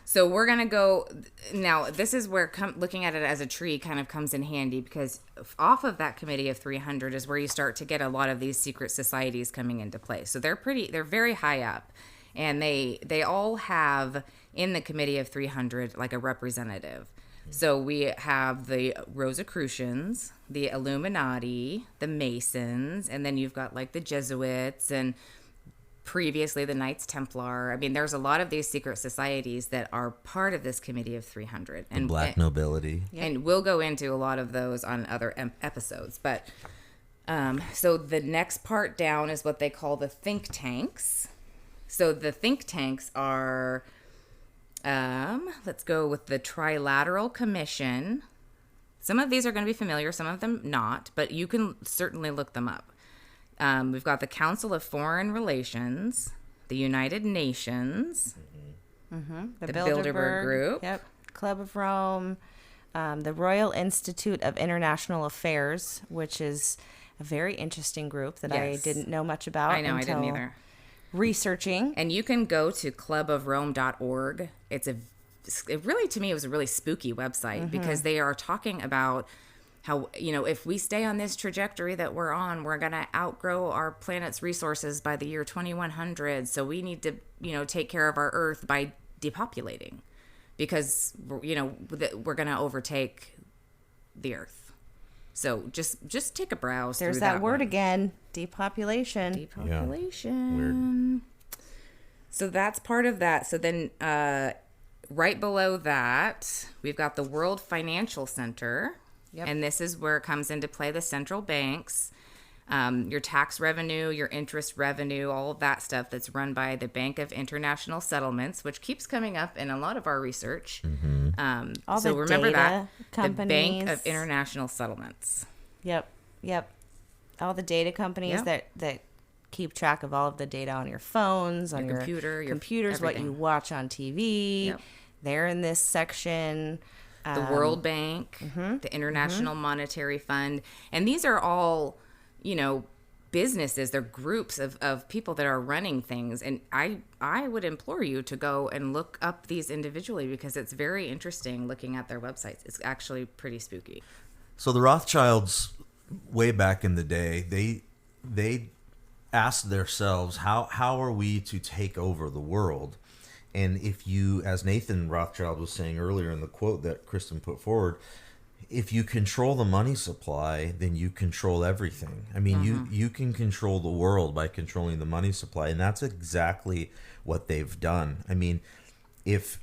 So we're going to go now. This is where looking at it as a tree kind of comes in handy, because off of that Committee of 300 is where you start to get a lot of these secret societies coming into play. So they're very high up, and they all have in the Committee of 300 like a representative. So we have the Rosicrucians, the Illuminati, the Masons, and then you've got like the Jesuits and previously the Knights Templar. There's a lot of these secret societies that are part of this Committee of 300. And black nobility. And we'll go into a lot of those on other episodes. But so the next part down is what they call the think tanks. So the think tanks are, let's go with the Trilateral Commission. Some of these are going to be familiar, some of them not, but you can certainly look them up. We've got the Council of Foreign Relations, the United Nations, the Bilderberg Group, Club of Rome, the Royal Institute of International Affairs, which is a very interesting group that I didn't know much about. I know, I didn't either. Researching. And you can go to clubofrome.org. It's a to me, it was a really spooky website because they are talking about how, if we stay on this trajectory that we're on, we're going to outgrow our planet's resources by the year 2100. So we need to, take care of our Earth by depopulating because, we're going to overtake the Earth. So just take a browse. There's through that word one. again, depopulation. Depopulation. Yeah. Weird. So that's part of that. So then right below that, we've got the World Financial Center. Yep. And this is where it comes into play the central banks, your tax revenue, your interest revenue, all of that stuff that's run by the Bank of International Settlements, which keeps coming up in a lot of our research. All So the remember data that, companies. the Bank of International Settlements. Yep. All the data companies Yep. that keep track of all of the data on your phones, on Your your computer, your computers, what everything. you watch on TV. Yep. They're in this section. The World Bank, the International Monetary Fund. And these are all, businesses. They're groups of people that are running things. And I would implore you to go and look up these individually because it's very interesting looking at their websites. It's actually pretty spooky. So the Rothschilds, way back in the day, they asked themselves, how are we to take over the world? And if you, as Nathan Rothschild was saying earlier in the quote that Kristen put forward, if you control the money supply, then you control everything. I mean, you can control the world by controlling the money supply, and that's exactly what they've done. I mean, if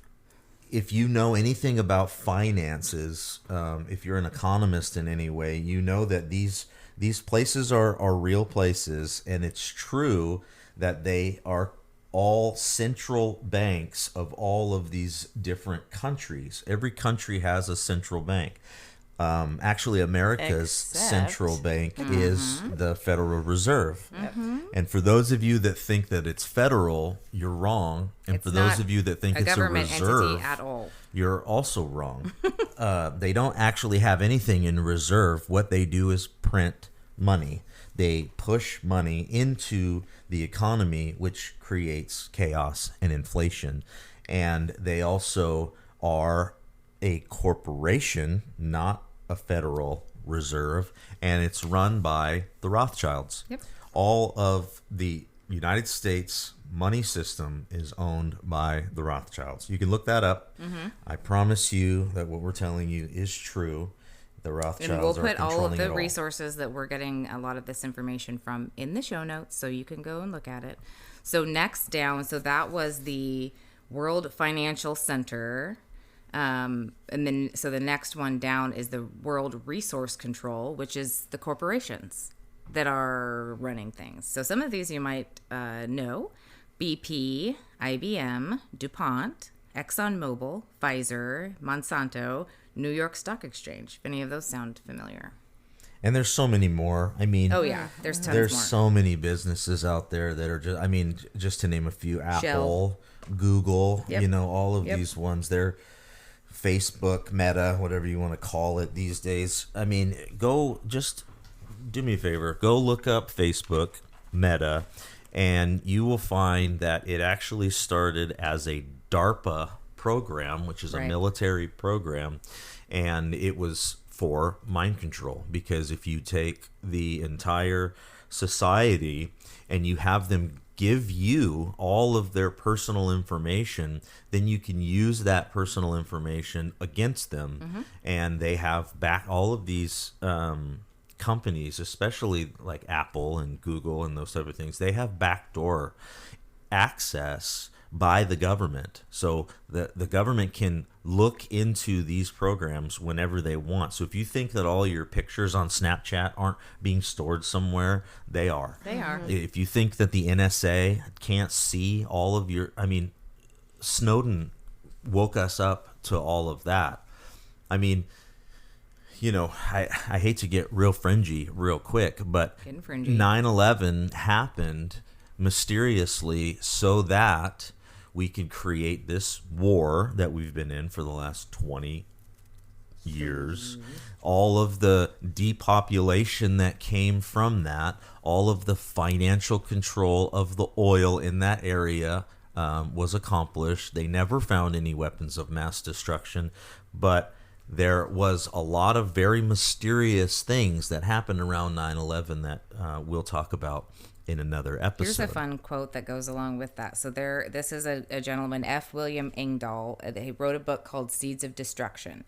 you know anything about finances, if you're an economist in any way, you know that these places are real places, and it's true that they are all central banks of all of these different countries. Every country has a central bank. Actually, America's central bank is the Federal Reserve. And for those of you that think that it's federal, you're wrong. And It's for those not of you that think a it's a government reserve, entity at all. you're also wrong. They don't actually have anything in reserve. What they do is print money. They push money into the economy, which creates chaos and inflation. And they also are a corporation, not a federal reserve, and it's run by the Rothschilds. Yep. All of the United States money system is owned by the Rothschilds. You can look that up. I promise you that what we're telling you is true. The Rothschilds And we'll are put all of controlling the it all. resources that we're getting a lot of this information from in the show notes, so you can go and look at it. So next down, so that was the World Financial Center. And then, so the next one down is the World Resource Control, which is the corporations that are running things. So some of these you might know: BP, IBM, DuPont, ExxonMobil, Pfizer, Monsanto, New York Stock Exchange. If any of those sound familiar. And there's so many more. I mean, Oh yeah, there's tons there's more. so many businesses out there that are just, I mean, just to name a few: Apple, Google, Yep. all of Yep. these ones. They're Facebook, Meta, whatever you want to call it these days. I mean, just do me a favor. Go look up Facebook, Meta, and you will find that it actually started as a DARPA program, which is a Right. military program, and it was for mind control. Because if you take the entire society and you have them give you all of their personal information, then you can use that personal information against them. And they have back all of these companies, especially like Apple and Google and those type of things. They have backdoor access by the government, so the government can look into these programs whenever they want. So if you think that all your pictures on Snapchat aren't being stored somewhere, they are. They are. If you think that the NSA can't see all of your, I mean, Snowden woke us up to all of that. I mean, I hate to get real fringy real quick, but Getting fringy. 9/11 happened mysteriously so that we could create this war that we've been in for the last 20 years. All of the depopulation that came from that, all of the financial control of the oil in that area. was accomplished. They never found any weapons of mass destruction, but there was a lot of very mysterious things that happened around 9/11 that we'll talk about in another episode. Here's a fun quote that goes along with that. So this is a gentleman, F. William Engdahl. He wrote a book called Seeds of Destruction.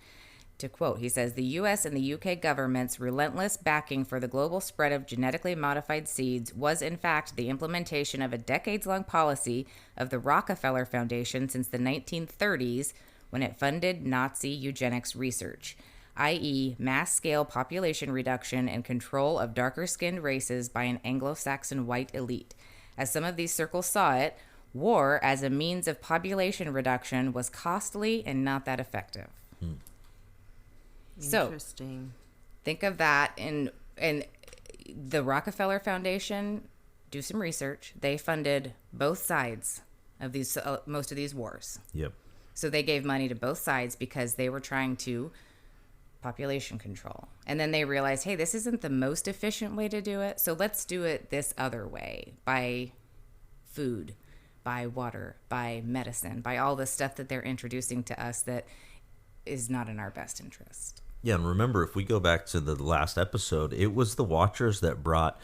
To quote, he says, "The U.S. and the U.K. government's relentless backing for the global spread of genetically modified seeds was, in fact, the implementation of a decades-long policy of the Rockefeller Foundation since the 1930s when it funded Nazi eugenics research, i.e. mass-scale population reduction and control of darker-skinned races by an Anglo-Saxon white elite. As some of these circles saw it, war as a means of population reduction was costly and not that effective." So, Interesting. think of that in the Rockefeller Foundation. Do some research. They funded both sides of these most of these wars. Yep. So they gave money to both sides because they were trying to population control. And then they realized, hey, this isn't the most efficient way to do it. So let's do it this other way, by food, by water, by medicine, by all the stuff that they're introducing to us that is not in our best interest. Yeah, and remember, if we go back to the last episode, it was the Watchers that brought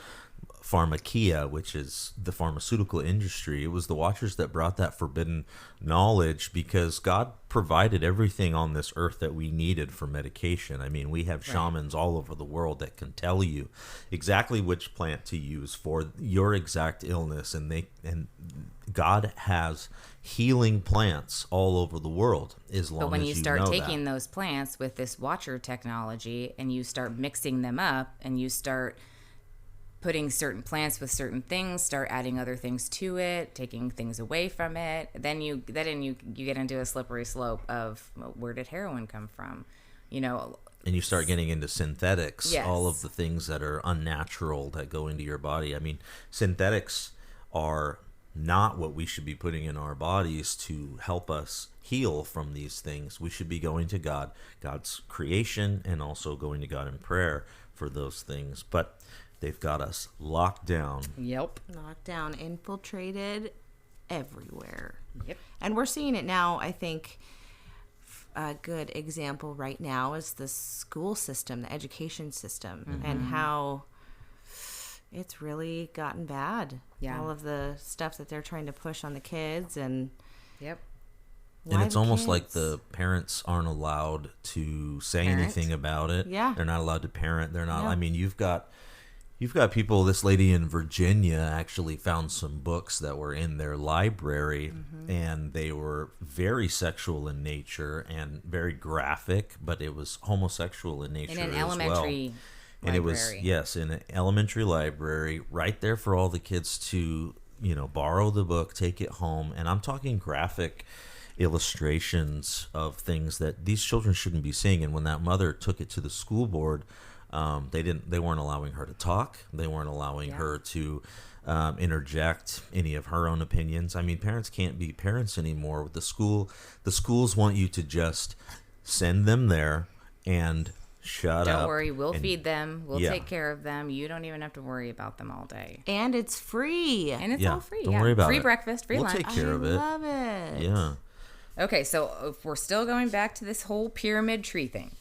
pharmakia, which is the pharmaceutical industry. It was the Watchers that brought that forbidden knowledge because God provided everything on this earth that we needed for medication. I mean, we have shamans all over the world that can tell you exactly which plant to use for your exact illness, and God has healing plants all over the world as long as you know that. But when you start taking those plants with this Watcher technology and you start mixing them up and you start putting certain plants with certain things, start adding other things to it, taking things away from it, then you get into a slippery slope of, well, where did heroin come from? You know, and you start getting into synthetics, Yes. all of the things that are unnatural that go into your body. I mean, synthetics are not what we should be putting in our bodies to help us heal from these things. We should be going to God, God's creation, and also going to God in prayer for those things. But they've got us locked down. Yep. Knocked down, infiltrated everywhere. Yep. And we're seeing it now. I think a good example right now is the school system, the education system, and how it's really gotten bad. Yeah. All of the stuff that they're trying to push on the kids, and Yep. And it's almost like kids? the parents aren't allowed to say Parent. anything about it. Yeah. They're not allowed to parent. They're not. Yeah. I mean, you've got people. This lady in Virginia actually found some books that were in their library, and they were very sexual in nature and very graphic, but it was homosexual in nature In an as elementary well. And it was, library. yes, in an elementary library right there for all the kids to, borrow the book, take it home. And I'm talking graphic illustrations of things that these children shouldn't be seeing. And when that mother took it to the school board, they weren't allowing her to talk. They weren't allowing her to interject any of her own opinions. I mean, parents can't be parents anymore. With the schools want you to just send them there and shut up. Don't worry, we'll feed them. We'll Yeah. take care of them. You don't even have to worry about them all day. and it's free. And it's Yeah, all free. don't worry about free it. breakfast, free We'll lunch. take care of it. Love it. Yeah. Okay, so if we're still going back to this whole pyramid tree thing.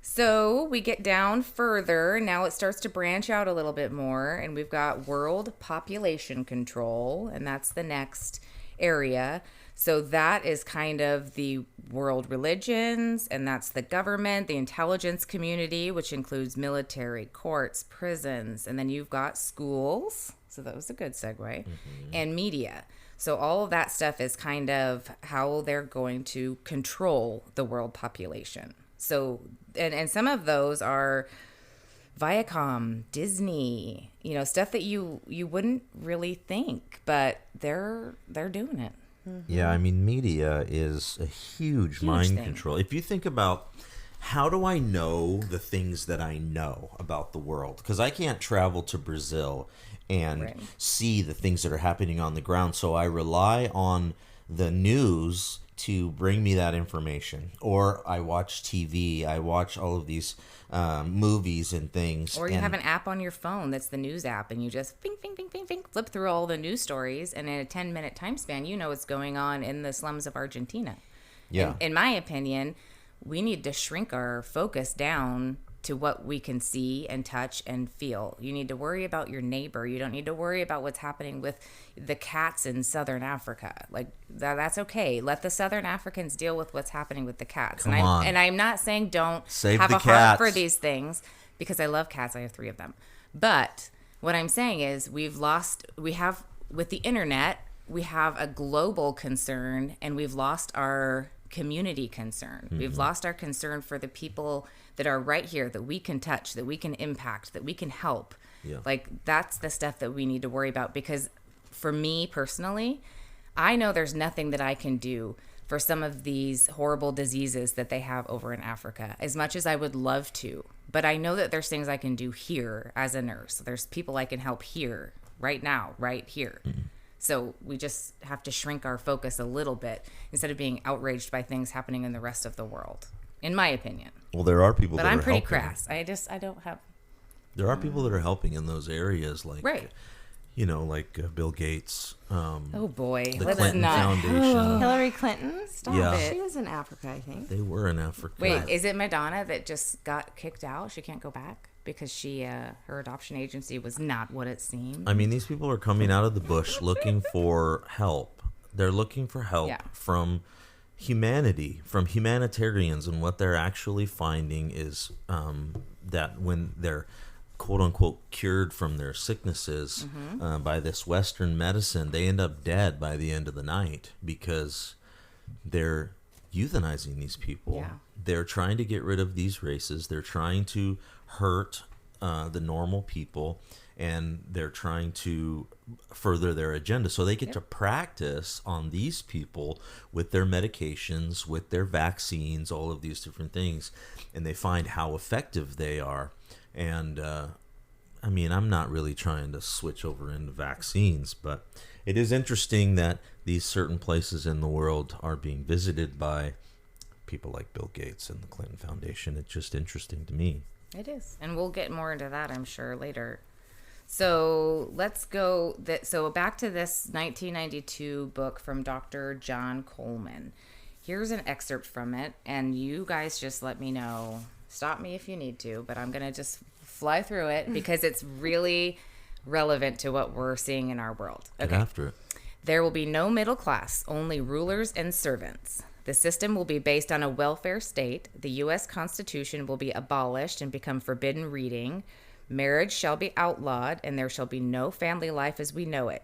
So we get down further. Now it starts to branch out a little bit more, and we've got world population control, and that's the next area. So that is kind of the world religions, and that's the government, the intelligence community, which includes military, courts, prisons, and then you've got schools. So that was a good segue, and media. So all of that stuff is kind of how they're going to control the world population. So, and some of those are Viacom, Disney, stuff that you wouldn't really think, but they're doing it. Yeah, I mean, media is a huge mind thing. control. If you think about, how do I know the things that I know about the world? Because I can't travel to Brazil and Right. see the things that are happening on the ground. So I rely on the news to bring me that information. Or I watch TV, I watch all of these movies and things. Or you have an app on your phone that's the news app, and you just flip through all the news stories, and in a 10-minute time span, you know what's going on in the slums of Argentina. Yeah. In my opinion, we need to shrink our focus down to what we can see and touch and feel. You need to worry about your neighbor. You don't need to worry about what's happening with the cats in Southern Africa. Like that's okay. Let the Southern Africans deal with what's happening with the cats. Come on. And I'm not saying don't Save have the a heart cats. for these things, because I love cats. I have 3 of them. But what I'm saying is with the internet, we have a global concern, and we've lost our community concern. We've lost our concern for the people that are right here, that we can touch, that we can impact, that we can help. Yeah. Like that's the stuff that we need to worry about, because for me personally, I know there's nothing that I can do for some of these horrible diseases that they have over in Africa, as much as I would love to. But I know that there's things I can do here as a nurse. There's people I can help here, right now, right here. So we just have to shrink our focus a little bit instead of being outraged by things happening in the rest of the world, in my opinion. Well, there are people But that I'm are pretty helping. crass. I don't have... There are people that are helping in those areas, like, Right. you know, like Bill Gates, Oh, boy. the Let's Clinton not... Foundation. Hillary Clinton? Stop Yeah. it. She was in Africa, I think. They were in Africa. Wait, is it Madonna that just got kicked out? She can't go back because her adoption agency was not what it seemed? I mean, these people are coming out of the bush looking for help. They're looking for help Yeah. from humanity, from humanitarians, and what they're actually finding is that when they're quote unquote cured from their sicknesses by this Western medicine, they end up dead by the end of the night because they're euthanizing these people. Yeah. They're trying to get rid of these races. They're trying to hurt the normal people, and they're trying to further their agenda. So they get to practice on these people with their medications, with their vaccines, all of these different things, and they find how effective they are. And I mean, I'm not really trying to switch over into vaccines, but it is interesting that these certain places in the world are being visited by people like Bill Gates and the Clinton Foundation. It's just interesting to me. It is. And we'll get more into that, I'm sure, later. So let's go. So back to this 1992 book from Dr. John Coleman. Here's an excerpt from it, and you guys just let me know. Stop me if you need to, but I'm going to just fly through it because it's really relevant to what we're seeing in our world. Get after it. There will be no middle class, only rulers and servants. The system will be based on a welfare state. The U.S. Constitution will be abolished and become forbidden reading. Marriage shall be outlawed, and there shall be no family life as we know it.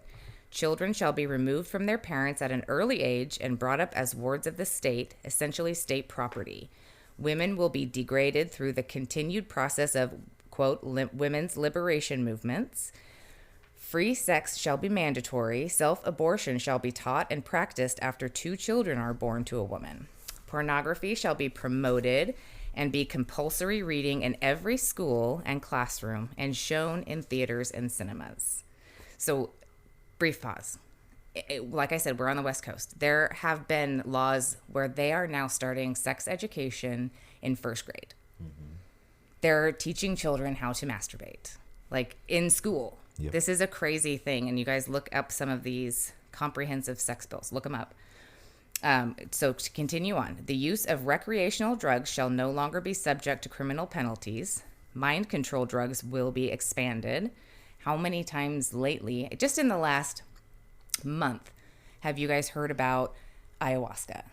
Children shall be removed from their parents at an early age and brought up as wards of the state, essentially state property. Women will be degraded through the continued process of, quote, women's liberation movements. Free sex shall be mandatory. Self-abortion shall be taught and practiced after 2 children are born to a woman. Pornography shall be promoted and be compulsory reading in every school and classroom and shown in theaters and cinemas. So, brief pause. Like I said, we're on the West Coast. There have been laws where they are now starting sex education in 1st grade. Mm-hmm. They're teaching children how to masturbate, like in school. Yep. This is a crazy thing. And you guys look up some of these comprehensive sex bills. Look them up. So to continue on, the use of recreational drugs shall no longer be subject to criminal penalties. Mind control drugs will be expanded. How many times lately, just in the last month, have you guys heard about ayahuasca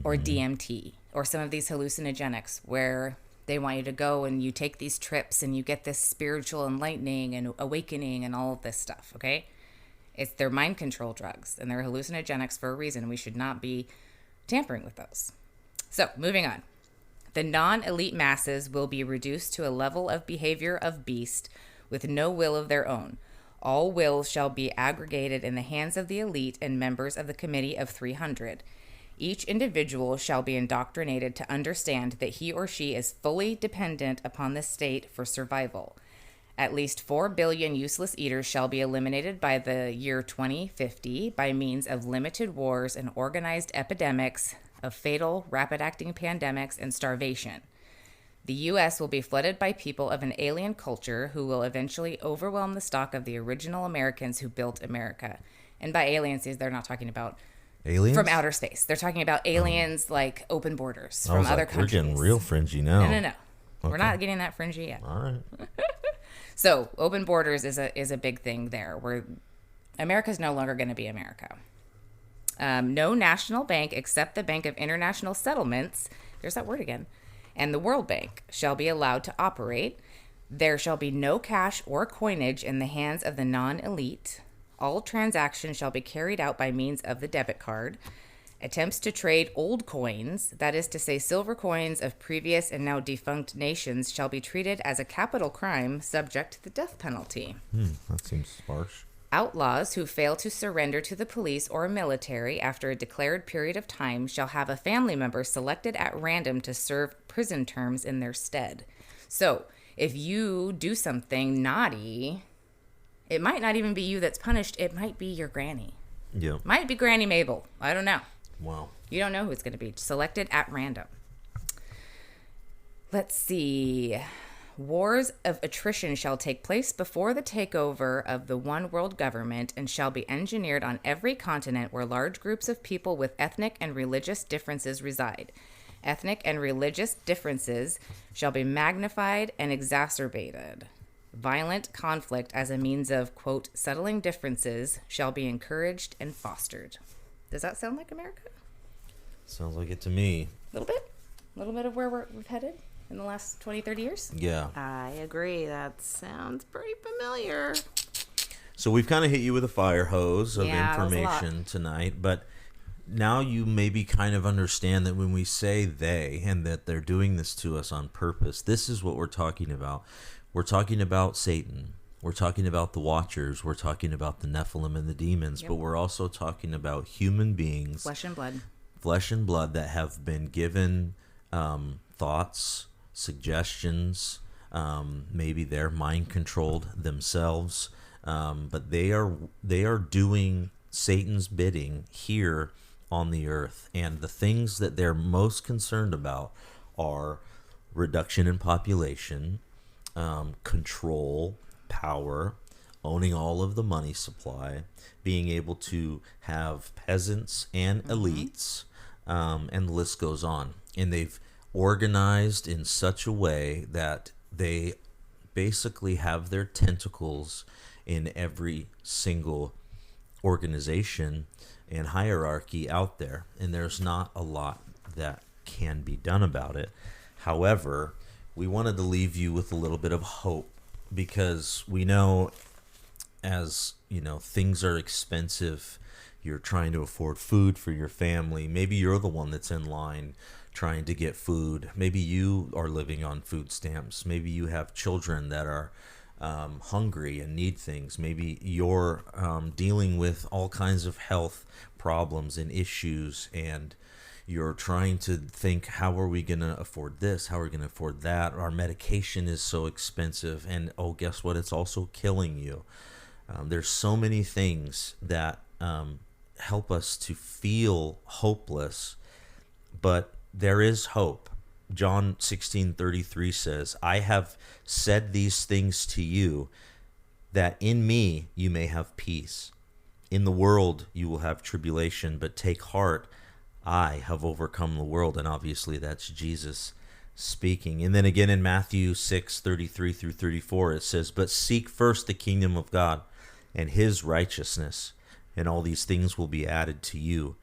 or DMT or some of these hallucinogenics where they want you to go and you take these trips and you get this spiritual enlightening and awakening and all of this stuff, okay? They're mind control drugs, and they're hallucinogenics for a reason. We should not be tampering with those. So, moving on. The non-elite masses will be reduced to a level of behavior of beast with no will of their own. All wills shall be aggregated in the hands of the elite and members of the Committee of 300. Each individual shall be indoctrinated to understand that he or she is fully dependent upon the state for survival. At least 4 billion useless eaters shall be eliminated by the year 2050 by means of limited wars and organized epidemics of fatal, rapid-acting pandemics and starvation. The U.S. will be flooded by people of an alien culture who will eventually overwhelm the stock of the original Americans who built America. And by aliens, they're not talking about Aliens? from outer space. They're talking about aliens like open borders I from was other like, countries. We're getting real fringy now. No. We're not getting that fringy yet. All right. So open borders is a big thing there, where America's no longer going to be America. No national bank except the Bank of International Settlements, there's that word again, and the World Bank shall be allowed to operate. There shall be no cash or coinage in the hands of the non-elite. All transactions shall be carried out by means of the debit card. Attempts to trade old coins, that is to say silver coins of previous and now defunct nations, shall be treated as a capital crime subject to the death penalty. That seems harsh. Outlaws who fail to surrender to the police or military after a declared period of time shall have a family member selected at random to serve prison terms in their stead. So, if you do something naughty, it might not even be you that's punished. It might be your granny. Yeah. Might be Granny Mabel. I don't know. Wow. You don't know who it's going to be. Selected at random. Let's see. Wars of attrition shall take place before the takeover of the one world government and shall be engineered on every continent where large groups of people with ethnic and religious differences reside. Ethnic and religious differences shall be magnified and exacerbated. Violent conflict as a means of, quote, settling differences shall be encouraged and fostered. Does that sound like America? Sounds like it to me. A little bit? A little bit of where we've headed in the last 20, 30 years? Yeah. I agree. That sounds pretty familiar. So we've kind of hit you with a fire hose of Yeah, that was a lot. information tonight, but now you maybe kind of understand that when we say they and that they're doing this to us on purpose, this is what we're talking about. We're talking about Satan. We're talking about the Watchers. We're talking about the Nephilim and the demons, but we're also talking about human beings, Flesh and blood that have been given thoughts, suggestions. Maybe they're mind controlled themselves, but they are doing Satan's bidding here on the earth, and the things that they're most concerned about are reduction in population, control, power, owning all of the money supply, being able to have peasants and elites, and the list goes on. And they've organized in such a way that they basically have their tentacles in every single organization and hierarchy out there. And there's not a lot that can be done about it. However, we wanted to leave you with a little bit of hope, because we know, as you know, things are expensive. You're trying to afford food for your family. Maybe you're the one that's in line trying to get food. Maybe you are living on food stamps. Maybe you have children that are hungry and need things. Maybe you're dealing with all kinds of health problems and issues, and you're trying to think, how are we going to afford this? How are we going to afford that? Our medication is so expensive, and oh, guess what? It's also killing you. There's so many things that help us to feel hopeless, but there is hope. John 16:33 says, I have said these things to you, that in me you may have peace. In the world you will have tribulation, but take heart, I have overcome the world. And obviously that's Jesus speaking. And then again in Matthew 6:33 through 34, it says, but seek first the kingdom of God and his righteousness, and all these things will be added to you.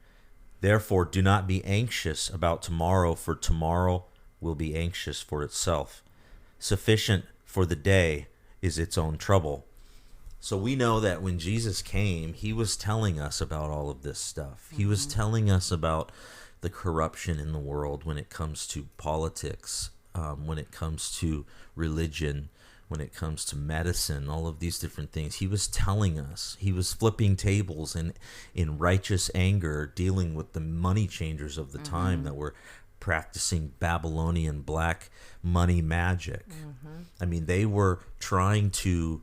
Therefore do not be anxious about tomorrow, for tomorrow will be anxious for itself. Sufficient for the day is its own trouble. So we know that when Jesus came, he was telling us about all of this stuff. He was telling us about the corruption in the world when it comes to politics, when it comes to religion, when it comes to medicine, all of these different things. He was telling us. He was flipping tables and in righteous anger, dealing with the money changers of the time that were practicing Babylonian black money magic. I mean, they were trying to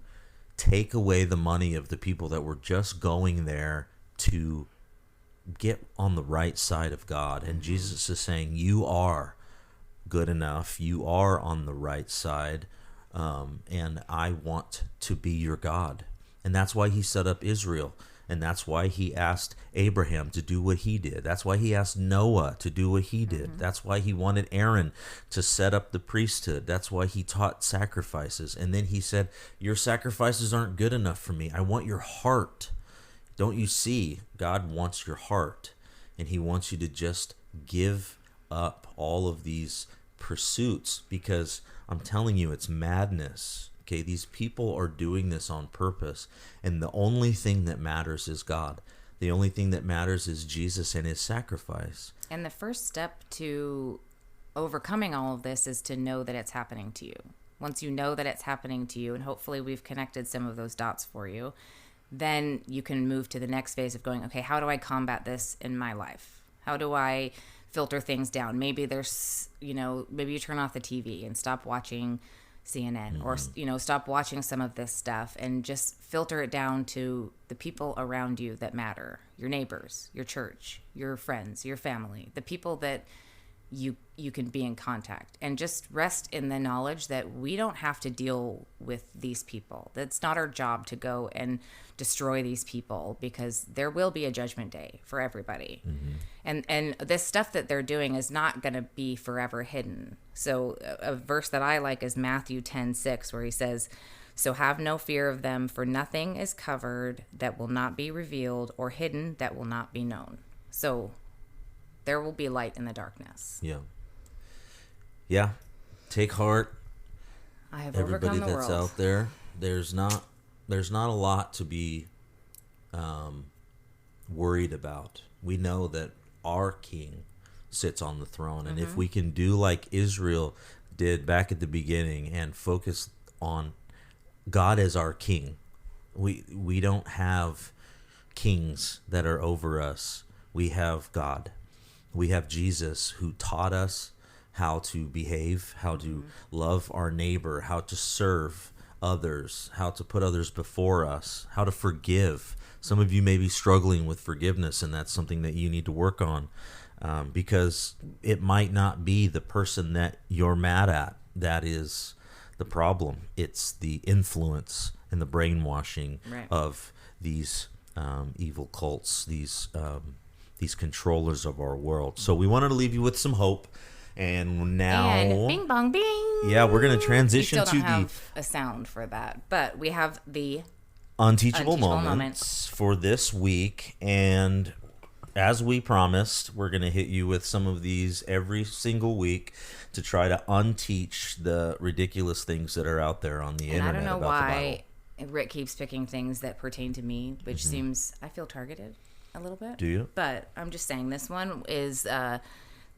take away the money of the people that were just going there to get on the right side of God. And Jesus is saying, you are good enough. You are on the right side. And I want to be your God. And that's why he set up Israel. And that's why he asked Abraham to do what he did. That's why he asked Noah to do what he did. That's why he wanted Aaron to set up the priesthood. That's why he taught sacrifices. And then he said, your sacrifices aren't good enough for me. I want your heart. Don't you see? God wants your heart. And he wants you to just give up all of these pursuits, because I'm telling you, it's madness. Okay, these people are doing this on purpose, and the only thing that matters is God. The only thing that matters is Jesus and his sacrifice. And the first step to overcoming all of this is to know that it's happening to you. Once you know that it's happening to you, and hopefully we've connected some of those dots for you, then you can move to the next phase of going, okay, how do I combat this in my life? How do I filter things down? Maybe there's, maybe you turn off the TV and stop watching CNN, or stop watching some of this stuff and just filter it down to the people around you that matter, your neighbors, your church, your friends, your family, the people that you can be in contact, and just rest in the knowledge that we don't have to deal with these people. That's not our job to go and destroy these people, because there will be a judgment day for everybody. And this stuff that they're doing is not going to be forever hidden. So a verse that I like is Matthew 10:6, where he says, so have no fear of them, for nothing is covered that will not be revealed, or hidden that will not be known. So there will be light in the darkness. Yeah. Take heart. I have Everybody overcome the that's world. out there. There's not a lot to be worried about. We know that our king sits on the throne, and if we can do like Israel did back at the beginning and focus on God as our king, we don't have kings that are over us. We have God. We have Jesus, who taught us how to behave, how to love our neighbor, how to serve others, how to put others before us, how to forgive. Some of you may be struggling with forgiveness, and that's something that you need to work on, because it might not be the person that you're mad at that is the problem. It's the influence and the brainwashing of these evil cults, these controllers of our world. So we wanted to leave you with some hope. And now, and bing bong bing. Yeah, we're going to transition we still to don't have a sound for that, but we have the unteachable moments for this week. And as we promised, we're going to hit you with some of these every single week to try to unteach the ridiculous things that are out there on the internet. I don't know about why Rick keeps picking things that pertain to me, which seems, I feel targeted a little bit. Do you? But I'm just saying, this one is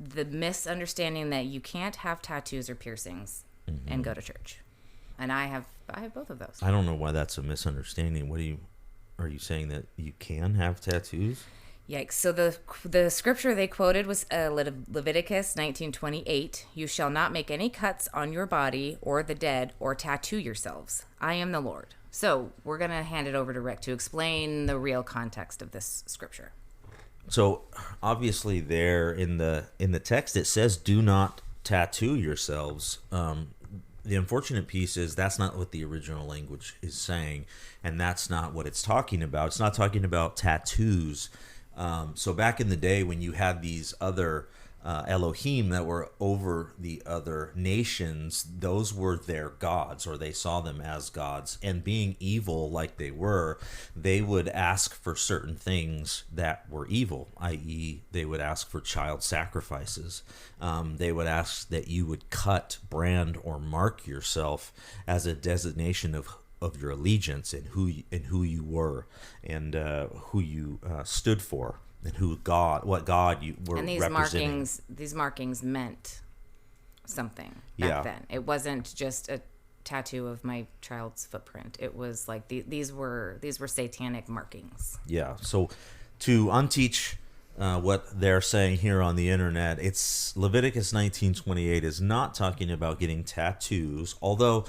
the misunderstanding that you can't have tattoos or piercings and go to church. And I have both of those. I don't know why that's a misunderstanding. Are you saying that you can have tattoos? Yikes. So the scripture they quoted was Leviticus 19:28. You shall not make any cuts on your body or the dead or tattoo yourselves. I am the Lord. So we're going to hand it over to Rick to explain the real context of this scripture. So obviously there in the text it says do not tattoo yourselves. The unfortunate piece is that's not what the original language is saying, and that's not what it's talking about. It's not talking about tattoos. So back in the day when you had these other Elohim that were over the other nations, those were their gods, or they saw them as gods. And being evil like they were, they would ask for certain things that were evil, i.e. they would ask for child sacrifices. They would ask that you would cut, brand, or mark yourself as a designation of your allegiance and who you were, and who you stood for, and what God you were representing. And these markings meant something back then. It wasn't just a tattoo of my child's footprint. It was like these were satanic markings. Yeah. So to unteach what they're saying here on the internet, it's Leviticus 19:28 is not talking about getting tattoos, although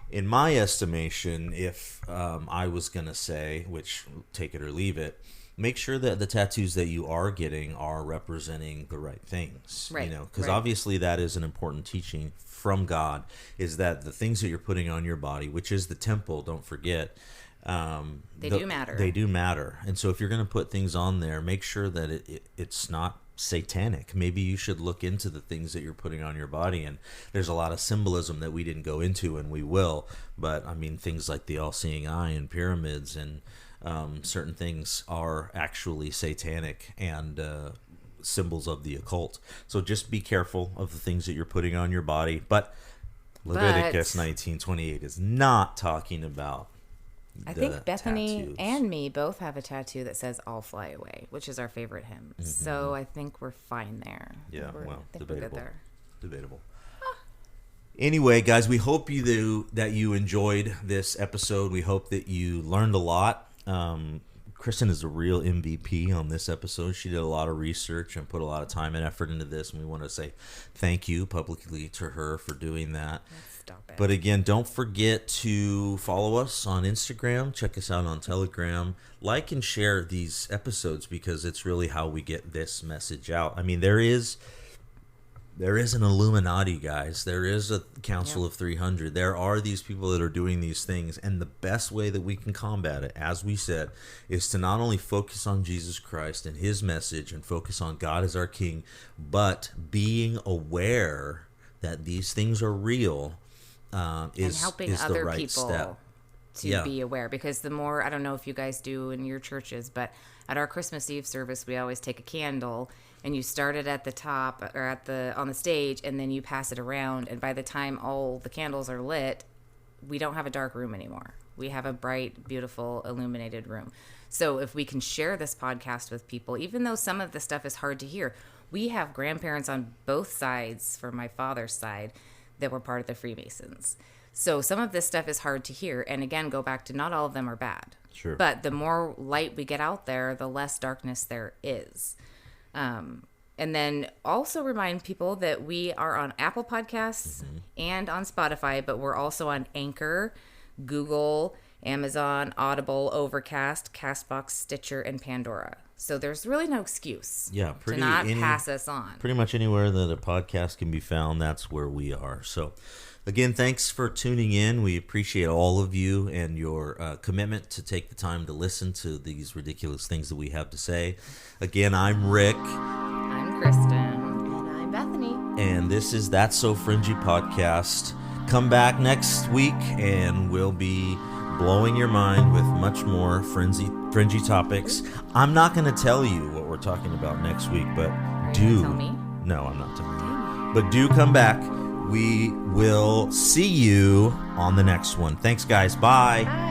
in my estimation, if I was going to say, which take it or leave it, make sure that the tattoos that you are getting are representing the right things. Right, Because right. obviously that is an important teaching from God, is that the things that you're putting on your body, which is the temple, don't forget, They do matter. They do matter. And so if you're going to put things on there, make sure that it's not satanic. Maybe you should look into the things that you're putting on your body. And there's a lot of symbolism that we didn't go into, and we will. But I mean, things like the all-seeing eye and pyramids and certain things are actually satanic and symbols of the occult. So just be careful of the things that you're putting on your body. But Leviticus 19:28 is not talking about I think Bethany tattoos. and me both have a tattoo that says "I'll fly away," which is our favorite hymn. So I think we're fine there. Yeah, I well, think we're good debatable. there. Debatable. Anyway, guys, we hope that you enjoyed this episode. We hope that you learned a lot. Kristen is a real MVP on this episode. She did a lot of research and put a lot of time and effort into this, and we want to say thank you publicly to her for doing that. Stop it. But again, don't forget to follow us on Instagram. Check us out on Telegram. Like and share these episodes, because it's really how we get this message out. I mean, there is an Illuminati, guys. There is a Council of 300. There are these people that are doing these things. And the best way that we can combat it, as we said, is to not only focus on Jesus Christ and his message and focus on God as our King, but being aware that these things are real and helping is other the right people step. to be aware, because the more, I don't know if you guys do in your churches, but at our Christmas Eve service, we always take a candle and you start it at the top or on the stage, and then you pass it around, and by the time all the candles are lit, we don't have a dark room anymore. We have a bright, beautiful, illuminated room. So if we can share this podcast with people, even though some of the stuff is hard to hear, we have grandparents on both sides, for my father's side, that were part of the Freemasons. So some of this stuff is hard to hear. And again, go back to, not all of them are bad. Sure. But the more light we get out there, the less darkness there is. And then also remind people that we are on Apple Podcasts and on Spotify, but we're also on Anchor, Google, Amazon, Audible, Overcast, Castbox, Stitcher, and Pandora. So there's really no excuse to not pass us on. Pretty much anywhere that a podcast can be found, that's where we are. So again, thanks for tuning in. We appreciate all of you and your commitment to take the time to listen to these ridiculous things that we have to say. Again, I'm Rick. I'm Kristen. And I'm Bethany. And this is That's So Fringy Podcast. Come back next week and we'll be blowing your mind with much more fringy topics. I'm not going to tell you what we're talking about next week, but you gonna tell me? No, I'm not telling you. But do come back. We will see you on the next one. Thanks, guys. Bye. Bye.